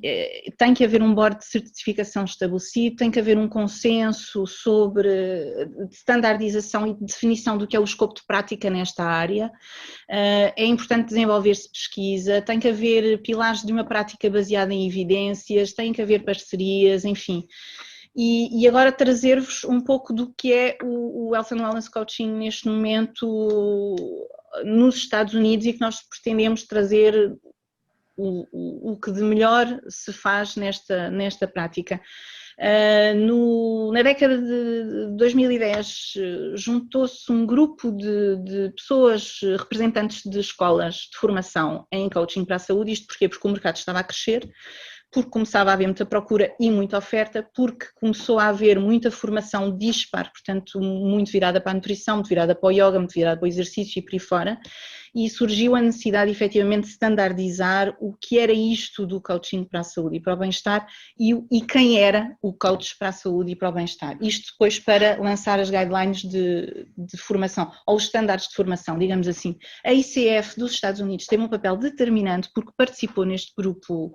E: tem que haver um board de certificação estabelecido, tem que haver um consenso sobre standardização e definição do que é o escopo de prática nesta área. É importante desenvolver-se pesquisa, tem que haver pilares de uma prática baseada em evidências, tem que haver parcerias, enfim. E agora trazer-vos um pouco do que é o Health and Wellness Coaching neste momento nos Estados Unidos e que nós pretendemos trazer o que de melhor se faz nesta prática. Na década de 2010 juntou-se um grupo de pessoas, representantes de escolas de formação em coaching para a saúde. Isto porquê? Porque o mercado estava a crescer, porque começava a haver muita procura e muita oferta, porque começou a haver muita formação dispar, portanto muito virada para a nutrição, muito virada para o yoga, muito virada para o exercício e por aí fora, e surgiu a necessidade efetivamente de standardizar o que era isto do coaching para a saúde e para o bem-estar e quem era o coach para a saúde e para o bem-estar. Isto depois para lançar as guidelines de formação, ou os estándares de formação, digamos assim. A ICF dos Estados Unidos teve um papel determinante porque participou neste grupo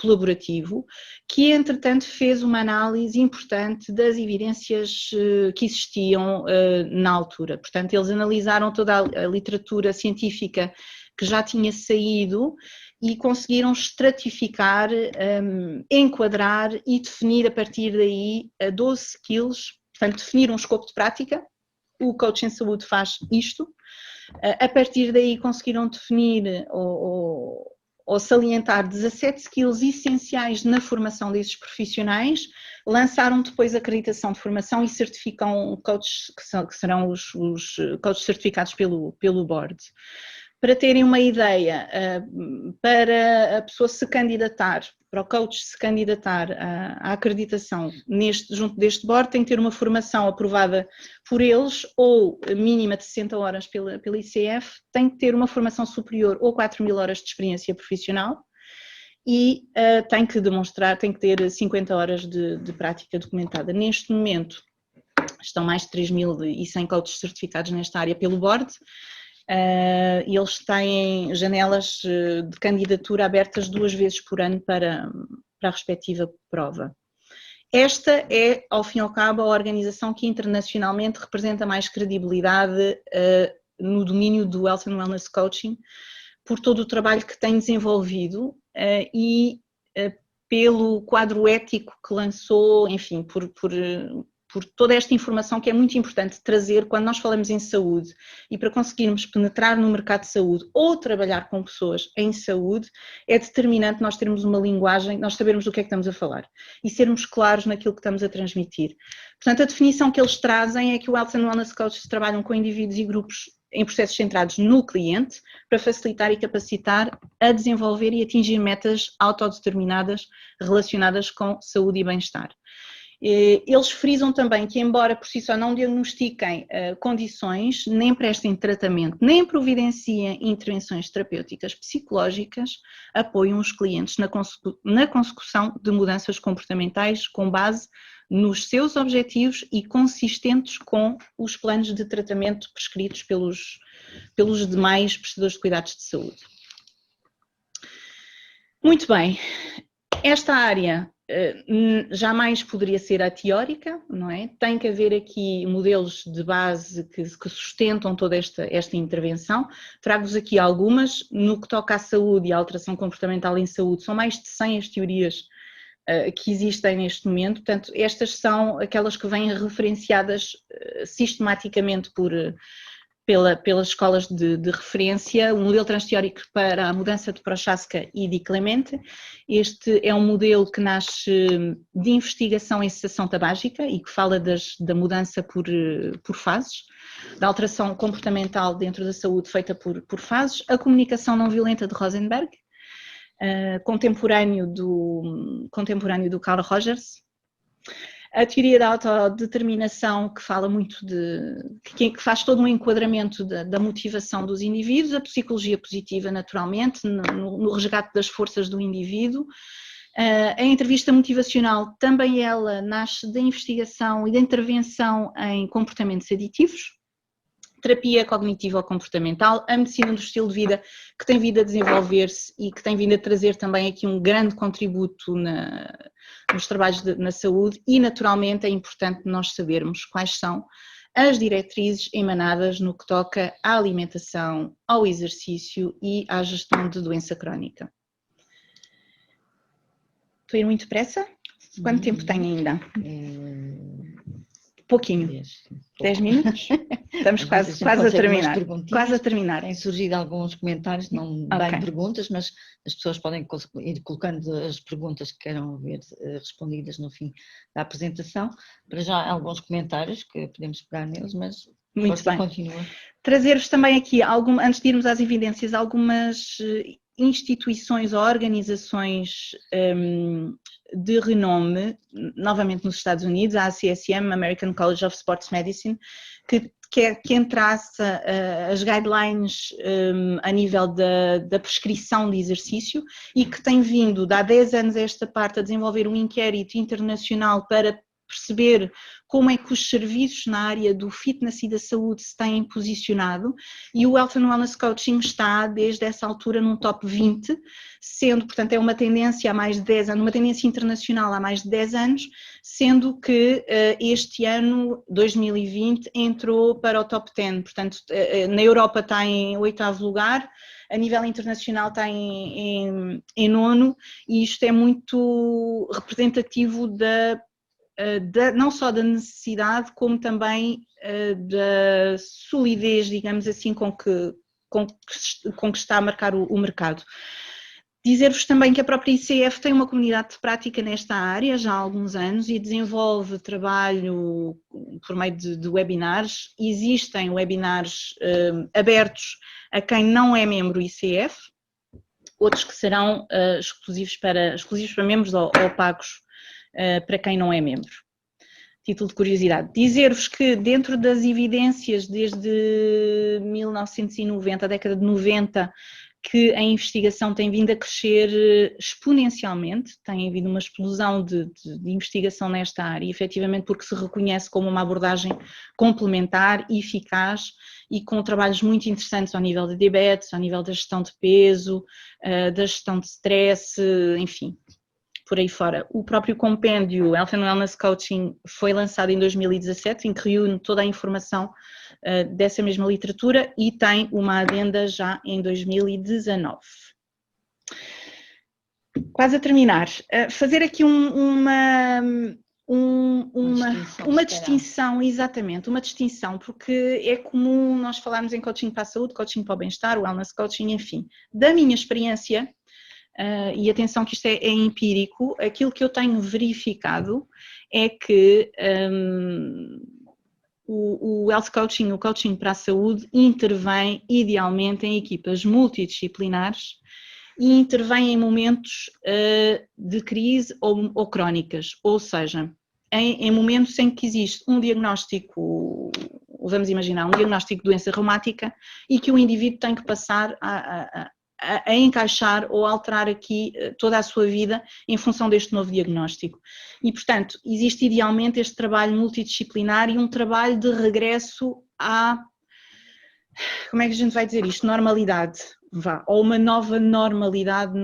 E: colaborativo, que entretanto fez uma análise importante das evidências que existiam na altura. Portanto, eles analisaram toda a literatura científica que já tinha saído e conseguiram estratificar, enquadrar e definir a partir daí 12 skills, portanto, definir um escopo de prática. O coach em saúde faz isto. A partir daí conseguiram definir ou salientar 17 skills essenciais na formação desses profissionais, lançaram depois a acreditação de formação e certificam coaches que serão os coaches certificados pelo board. Para terem uma ideia, para a pessoa se candidatar, para o coach se candidatar à acreditação junto deste board, tem que ter uma formação aprovada por eles, ou mínima de 60 horas pela ICF, tem que ter uma formação superior ou 4.000 horas de experiência profissional e tem que demonstrar, tem que ter 50 horas de prática documentada. Neste momento estão mais de 3.100 coaches certificados nesta área pelo board. Eles têm janelas de candidatura abertas 2 vezes por ano para a respectiva prova. Esta é, ao fim e ao cabo, a organização que internacionalmente representa mais credibilidade no domínio do Health and Wellness Coaching, por todo o trabalho que tem desenvolvido e pelo quadro ético que lançou, enfim, por toda esta informação que é muito importante trazer quando nós falamos em saúde e para conseguirmos penetrar no mercado de saúde ou trabalhar com pessoas em saúde, é determinante nós termos uma linguagem, nós sabermos do que é que estamos a falar e sermos claros naquilo que estamos a transmitir. Portanto, a definição que eles trazem é que o Health and Wellness Coaches trabalham com indivíduos e grupos em processos centrados no cliente para facilitar e capacitar a desenvolver e atingir metas autodeterminadas relacionadas com saúde e bem-estar. Eles frisam também que, embora por si só não diagnostiquem condições, nem prestem tratamento, nem providenciem intervenções terapêuticas psicológicas, apoiam os clientes na consecução de mudanças comportamentais com base nos seus objetivos e consistentes com os planos de tratamento prescritos pelos demais prestadores de cuidados de saúde. Muito bem, esta área jamais poderia ser a teórica, não é? Tem que haver aqui modelos de base que sustentam toda esta intervenção. Trago-vos aqui algumas. No que toca à saúde e à alteração comportamental em saúde, são mais de 100 as teorias que existem neste momento. Portanto, estas são aquelas que vêm referenciadas sistematicamente pelas escolas de referência. O modelo transteórico para a mudança de Prochaska e de Clemente. Este é um modelo que nasce de investigação em cessação tabágica e que fala da mudança por fases, da alteração comportamental dentro da saúde feita por fases. A comunicação não violenta de Rosenberg, contemporâneo do Carl Rogers. A teoria da autodeterminação, que fala muito que faz todo um enquadramento da motivação dos indivíduos, a psicologia positiva, naturalmente, no resgate das forças do indivíduo. A entrevista motivacional, também ela nasce da investigação e da intervenção em comportamentos aditivos. Terapia cognitivo-comportamental, a medicina do estilo de vida, que tem vindo a desenvolver-se e que tem vindo a trazer também aqui um grande contributo nos trabalhos na saúde, e naturalmente é importante nós sabermos quais são as diretrizes emanadas no que toca à alimentação, ao exercício e à gestão de doença crónica. Estou a ir muito depressa? Quanto tempo tenho ainda? Pouquinho. 10 minutos? Estamos quase a terminar. Quase a terminar.
D: Têm surgido alguns comentários, não bem perguntas, mas as pessoas podem ir colocando as perguntas que queiram ver respondidas no fim da apresentação. Para já, alguns comentários que podemos pegar neles, mas
E: muito bem.
D: Continua.
E: Trazer-vos também aqui, antes de irmos às evidências, algumas instituições ou organizações de renome, novamente nos Estados Unidos, a ACSM, American College of Sports Medicine, que traça as guidelines a nível da prescrição de exercício e que tem vindo, de há 10 anos a esta parte, a desenvolver um inquérito internacional para perceber como é que os serviços na área do fitness e da saúde se têm posicionado, e o Health and Wellness Coaching está desde essa altura num top 20, sendo, portanto, é uma tendência há mais de 10 anos, uma tendência internacional há mais de 10 anos, sendo que este ano, 2020, entrou para o top 10, portanto, na Europa está em 8º lugar, a nível internacional está em 9º, e isto é muito representativo não só da necessidade, como também da solidez, digamos assim, com que está a marcar o mercado. Dizer-vos também que a própria ICF tem uma comunidade de prática nesta área já há alguns anos e desenvolve trabalho por meio de webinars. Existem webinars abertos a quem não é membro ICF, outros que serão exclusivos para membros ou pagos para quem não é membro. Título de curiosidade. Dizer-vos que dentro das evidências desde 1990, a década de 90, que a investigação tem vindo a crescer exponencialmente, tem havido uma explosão de investigação nesta área, efetivamente porque se reconhece como uma abordagem complementar e eficaz e com trabalhos muito interessantes ao nível de diabetes, ao nível da gestão de peso, da gestão de stress, enfim, por aí fora. O próprio compêndio Health and Wellness Coaching foi lançado em 2017, em que reúne toda a informação dessa mesma literatura e tem uma adenda já em 2019. Quase a terminar. Fazer aqui uma distinção, exatamente, uma distinção, porque é comum nós falarmos em coaching para a saúde, coaching para o bem-estar, wellness coaching, enfim. Da minha experiência, e atenção que isto é empírico, aquilo que eu tenho verificado é que o health coaching, o coaching para a saúde, intervém idealmente em equipas multidisciplinares e intervém em momentos de crise ou crónicas, ou seja, em momentos em que existe um diagnóstico, vamos imaginar, um diagnóstico de doença reumática e que o indivíduo tem que passar a encaixar ou alterar aqui toda a sua vida em função deste novo diagnóstico. E, portanto, existe idealmente este trabalho multidisciplinar e um trabalho de regresso à, como é que a gente vai dizer isto, normalidade, ou uma nova normalidade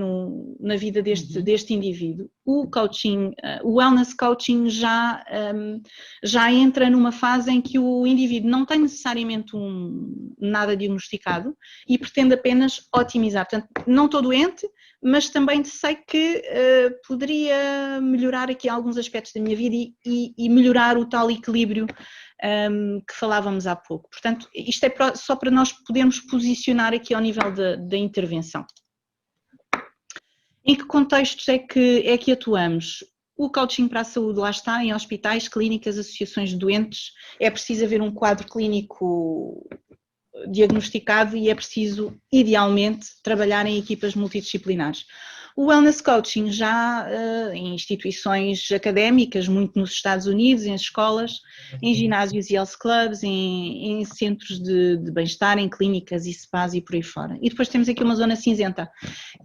E: na vida deste indivíduo. O coaching, o wellness coaching já entra numa fase em que o indivíduo não tem necessariamente nada diagnosticado e pretende apenas otimizar. Portanto, não estou doente, mas também sei que poderia melhorar aqui alguns aspectos da minha vida e melhorar o tal equilíbrio que falávamos há pouco. Portanto, isto é só para nós podermos posicionar aqui ao nível da intervenção. Em que contextos é que atuamos? O coaching para a saúde lá está, em hospitais, clínicas, associações de doentes. É preciso haver um quadro clínico diagnosticado e é preciso, idealmente, trabalhar em equipas multidisciplinares. O wellness coaching já em instituições académicas, muito nos Estados Unidos, em escolas, em ginásios e health clubs, em centros de bem-estar, em clínicas e spas e por aí fora. E depois temos aqui uma zona cinzenta,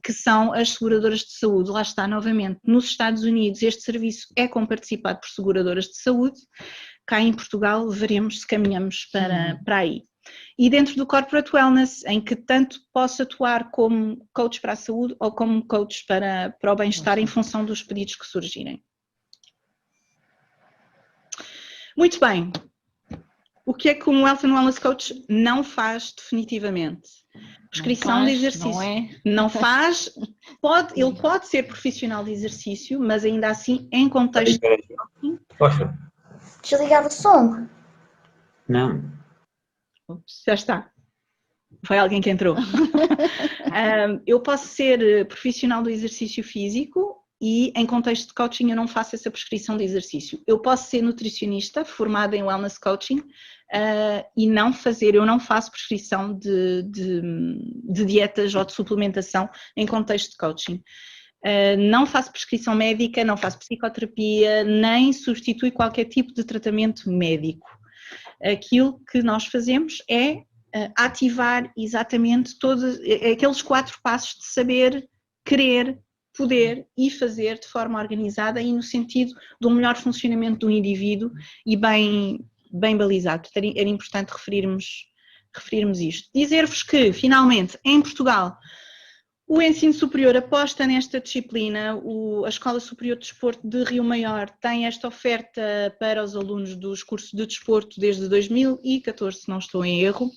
E: que são as seguradoras de saúde. Lá está, novamente, nos Estados Unidos este serviço é comparticipado por seguradoras de saúde. Cá em Portugal veremos se caminhamos para aí. E dentro do Corporate Wellness, em que tanto posso atuar como coach para a saúde ou como coach para o bem-estar em função dos pedidos que surgirem. Muito bem. O que é que um Health and Wellness Coach não faz definitivamente? Prescrição de exercício. Não faz. Ele pode ser profissional de exercício, mas ainda assim em contexto...
F: Poxa.
G: Desligar o som?
F: Não.
E: Já está. Foi alguém que entrou. Eu posso ser profissional do exercício físico e em contexto de coaching eu não faço essa prescrição de exercício. Eu posso ser nutricionista, formada em wellness coaching e eu não faço prescrição de dietas ou de suplementação em contexto de coaching. Não faço prescrição médica, não faço psicoterapia, nem substitui qualquer tipo de tratamento médico. Aquilo que nós fazemos é ativar exatamente todos aqueles 4 passos de saber, querer, poder e fazer de forma organizada e no sentido do melhor funcionamento do indivíduo e bem balizado. Era importante referirmos isto. Dizer-vos que, finalmente, em Portugal, o ensino superior aposta nesta disciplina, a Escola Superior de Desporto de Rio Maior tem esta oferta para os alunos dos cursos de desporto desde 2014, se não estou em erro.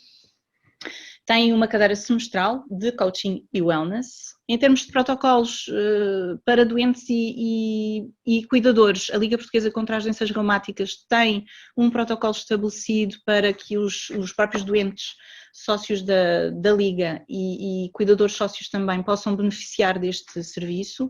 E: Tem uma cadeira semestral de coaching e wellness. Em termos de protocolos para doentes e cuidadores, a Liga Portuguesa contra as Doenças Reumáticas tem um protocolo estabelecido para que os próprios doentes sócios da Liga e cuidadores sócios também possam beneficiar deste serviço.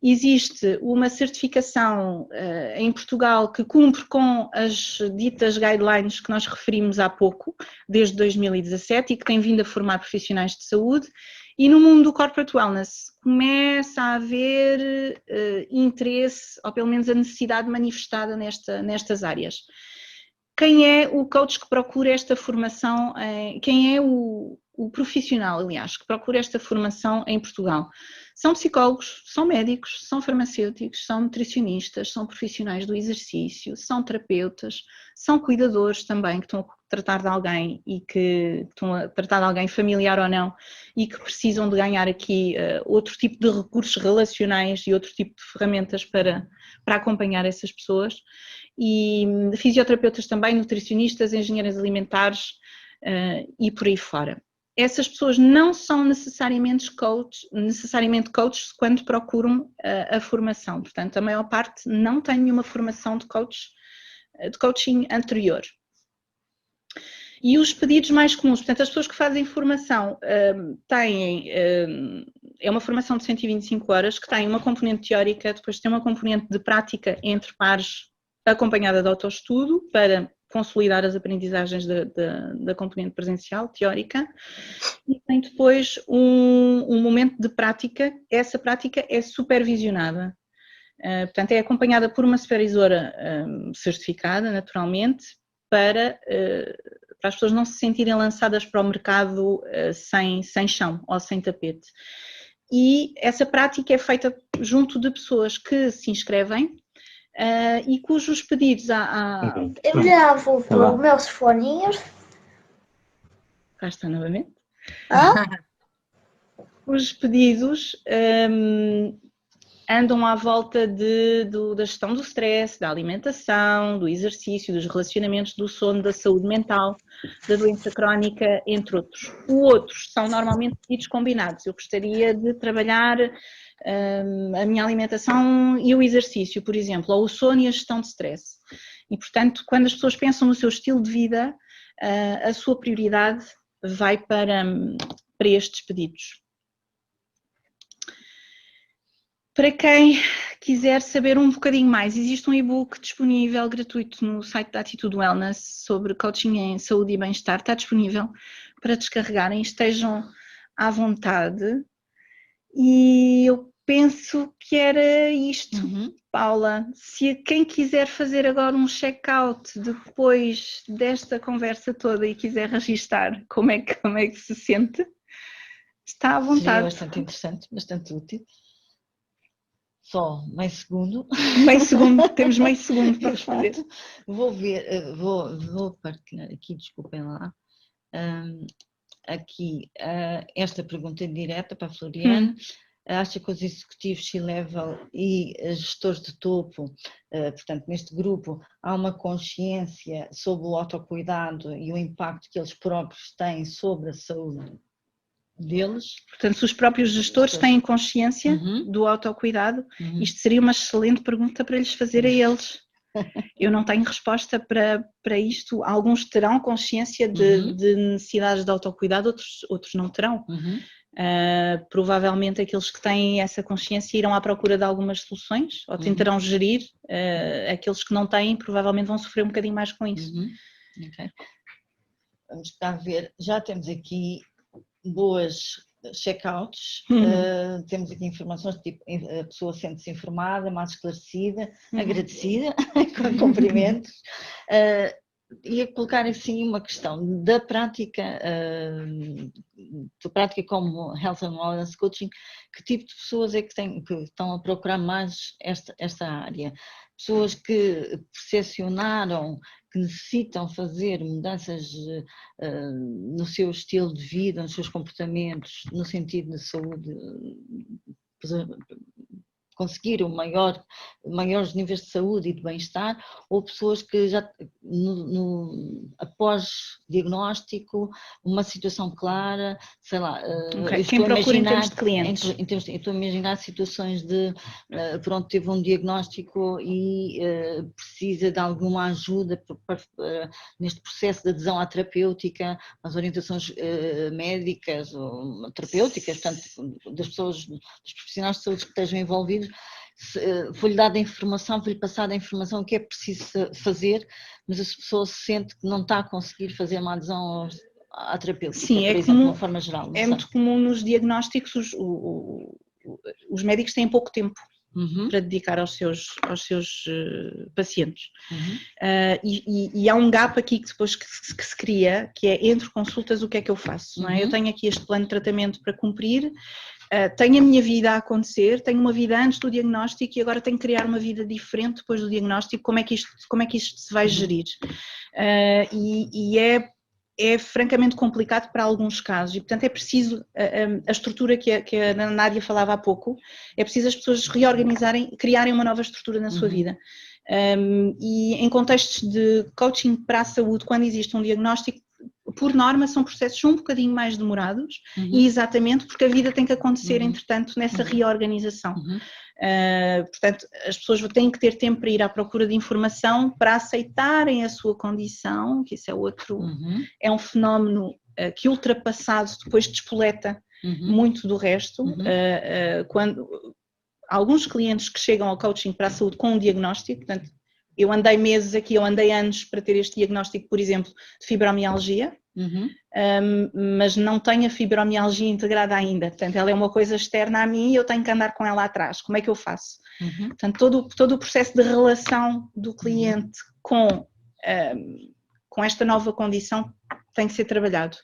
E: Existe uma certificação em Portugal que cumpre com as ditas guidelines que nós referimos há pouco, desde 2017, e que tem vindo a formar profissionais de saúde. E no mundo do Corporate Wellness começa a haver interesse, ou pelo menos a necessidade manifestada nestas áreas. Quem é o coach que procura esta formação, quem é o profissional, aliás, que procura esta formação em Portugal? São psicólogos, são médicos, são farmacêuticos, são nutricionistas, são profissionais do exercício, são terapeutas, são cuidadores também que estão a tratar de alguém e que estão a tratar de alguém familiar ou não e que precisam de ganhar aqui outro tipo de recursos relacionais e outro tipo de ferramentas para acompanhar essas pessoas. E fisioterapeutas também, nutricionistas, engenheiros alimentares e por aí fora. Essas pessoas não são necessariamente coaches quando procuram a formação, portanto a maior parte não tem nenhuma formação de coaching anterior. E os pedidos mais comuns, portanto as pessoas que fazem formação é uma formação de 125 horas que tem uma componente teórica, depois tem uma componente de prática entre pares acompanhada de autoestudo para consolidar as aprendizagens da componente presencial, teórica, e tem depois um momento de prática. Essa prática é supervisionada, portanto é acompanhada por uma supervisora certificada, naturalmente, para as pessoas não se sentirem lançadas para o mercado sem chão ou sem tapete. E essa prática é feita junto de pessoas que se inscrevem, e cujos pedidos
G: Eu já vou pôr os meus foninhos.
E: Cá está novamente.
G: Ah?
E: Os pedidos andam à volta da gestão do stress, da alimentação, do exercício, dos relacionamentos, do sono, da saúde mental, da doença crónica, entre outros. Outros são normalmente pedidos combinados. Eu gostaria de trabalhar a minha alimentação e o exercício, por exemplo, ou o sono e a gestão de stress. E, portanto, quando as pessoas pensam no seu estilo de vida, a sua prioridade vai para estes pedidos. Para quem quiser saber um bocadinho mais, existe um e-book disponível gratuito no site da Atitude Wellness sobre coaching em saúde e bem-estar. Está disponível para descarregarem, estejam à vontade. E eu penso que era isto.
D: Uhum.
E: Paula, se quem quiser fazer agora um check-out depois desta conversa toda e quiser registar como é que se sente, está à vontade.
D: Seria bastante interessante, bastante útil. Só meio segundo.
E: Meio segundo, temos meio segundo para responder.
D: Vou partilhar aqui, desculpem lá, esta pergunta direta para a Floriane. Acha que os executivos C-level e gestores de topo, portanto neste grupo, há uma consciência sobre o autocuidado e o impacto que eles próprios têm sobre a saúde deles?
E: Portanto, se os próprios gestores têm consciência do autocuidado, isto seria uma excelente pergunta para lhes fazer a eles. Eu não tenho resposta para isto. Alguns terão consciência de necessidades de autocuidado, outros não terão. Provavelmente aqueles que têm essa consciência irão à procura de algumas soluções ou tentarão gerir. Aqueles que não têm provavelmente vão sofrer um bocadinho mais com isso.
D: Okay. Vamos cá ver, já temos aqui boas check-outs, temos aqui informações tipo a pessoa sente-se informada, mais esclarecida, agradecida, com cumprimentos. Ia colocar assim uma questão da prática como Health and Wellness Coaching, que tipo de pessoas é que estão a procurar mais esta área? Pessoas que percepcionaram que necessitam fazer mudanças no seu estilo de vida, nos seus comportamentos, no sentido de saúde, conseguir maiores níveis de saúde e de bem-estar, ou pessoas que já após diagnóstico, uma situação clara, sei lá,
E: quem procura em termos de clientes.
D: Estou a imaginar situações de, pronto, teve um diagnóstico e precisa de alguma ajuda neste processo de adesão à terapêutica, às orientações médicas ou terapêuticas, portanto, das pessoas, dos profissionais de saúde que estejam envolvidos. Foi-lhe dada a informação, foi-lhe passada a informação que é preciso fazer, mas a pessoa se sente que não está a conseguir fazer uma adesão à terapêutica,
E: sim,
D: por exemplo, de uma forma geral.
E: É muito comum nos diagnósticos, os médicos têm pouco tempo para dedicar aos seus pacientes. E há um gap aqui que depois que se cria, que é entre consultas o que é que eu faço, não é? Eu tenho aqui este plano de tratamento para cumprir, tenho a minha vida a acontecer, tenho uma vida antes do diagnóstico e agora tenho que criar uma vida diferente depois do diagnóstico. Como é que isto se vai gerir? E é francamente complicado para alguns casos e, portanto, é preciso a estrutura que a Nádia falava há pouco, é preciso as pessoas reorganizarem, criarem uma nova estrutura na sua vida. E em contextos de coaching para a saúde, quando existe um diagnóstico, por norma são processos um bocadinho mais demorados e exatamente porque a vida tem que acontecer, entretanto, nessa reorganização. Portanto, as pessoas têm que ter tempo para ir à procura de informação, para aceitarem a sua condição, que isso é outro, é um fenómeno que ultrapassado depois despoleta muito do resto. Quando alguns clientes que chegam ao coaching para a saúde com um diagnóstico, portanto, eu andei meses aqui, eu andei anos para ter este diagnóstico, por exemplo, de fibromialgia, mas não tenho a fibromialgia integrada ainda, portanto ela é uma coisa externa a mim e eu tenho que andar com ela atrás. Como é que eu faço? Portanto, todo o processo de relação do cliente com esta nova condição tem que ser trabalhado.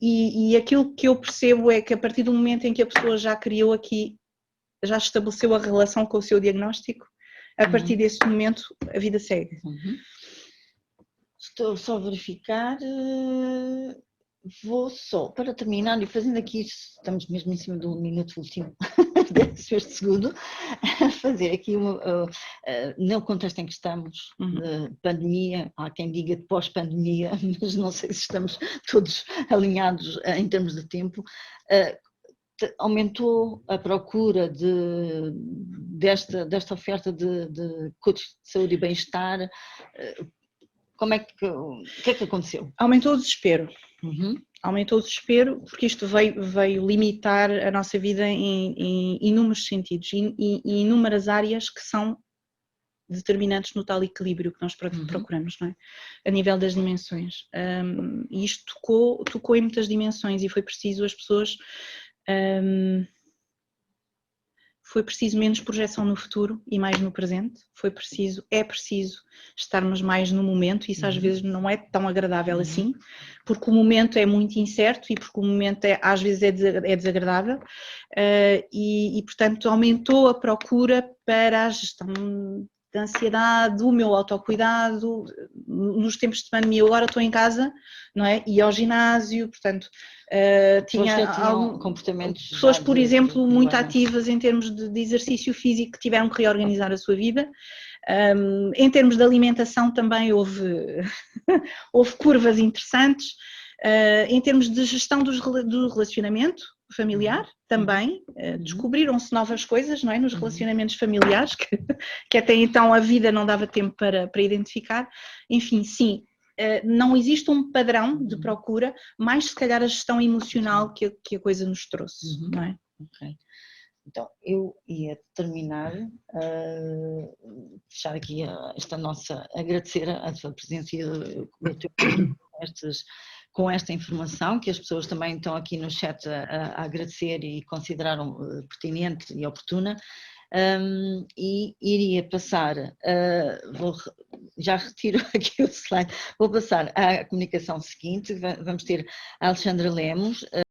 E: E aquilo que eu percebo é que a partir do momento em que a pessoa já criou aqui, já estabeleceu a relação com o seu diagnóstico, a partir desse momento a vida segue.
D: Estou só a verificar, vou só, para terminar, e fazendo aqui, estamos mesmo em cima do minuto último, deste segundo, fazer aqui, no contexto em que estamos, de pandemia, há quem diga de pós-pandemia, mas não sei se estamos todos alinhados em termos de tempo. Aumentou a procura desta oferta de coach de saúde e bem-estar? O que é que aconteceu?
E: Aumentou o desespero. Aumentou o desespero porque isto veio limitar a nossa vida em inúmeros sentidos e inúmeras áreas que são determinantes no tal equilíbrio que nós procuramos, não é? A nível das dimensões. E isto tocou em muitas dimensões e foi preciso as pessoas foi preciso menos projeção no futuro e mais no presente, é preciso estarmos mais no momento, isso às vezes não é tão agradável assim, porque o momento é muito incerto e porque o momento às vezes é desagradável, e portanto aumentou a procura para a gestão da ansiedade, o meu autocuidado. Nos tempos de pandemia, agora estou em casa, não é? E ao ginásio, portanto, tinha
D: comportamentos
E: pessoas, por exemplo, muito ativas em termos de exercício físico que tiveram que reorganizar a sua vida. Em termos de alimentação também houve curvas interessantes. Em termos de gestão do relacionamento familiar também, descobriram-se novas coisas, não é? Nos relacionamentos familiares que até então a vida não dava tempo para identificar. Enfim, sim, não existe um padrão de procura, mais se calhar a gestão emocional que a coisa nos trouxe, não é?
D: Ok. Então, eu ia terminar, fechar aqui agradecer a sua presença e o teu com esta informação, que as pessoas também estão aqui no chat a agradecer e consideraram pertinente e oportuna. E iria passar, já retiro aqui o slide, vou passar à comunicação seguinte. Vamos ter a Alexandra Lemos,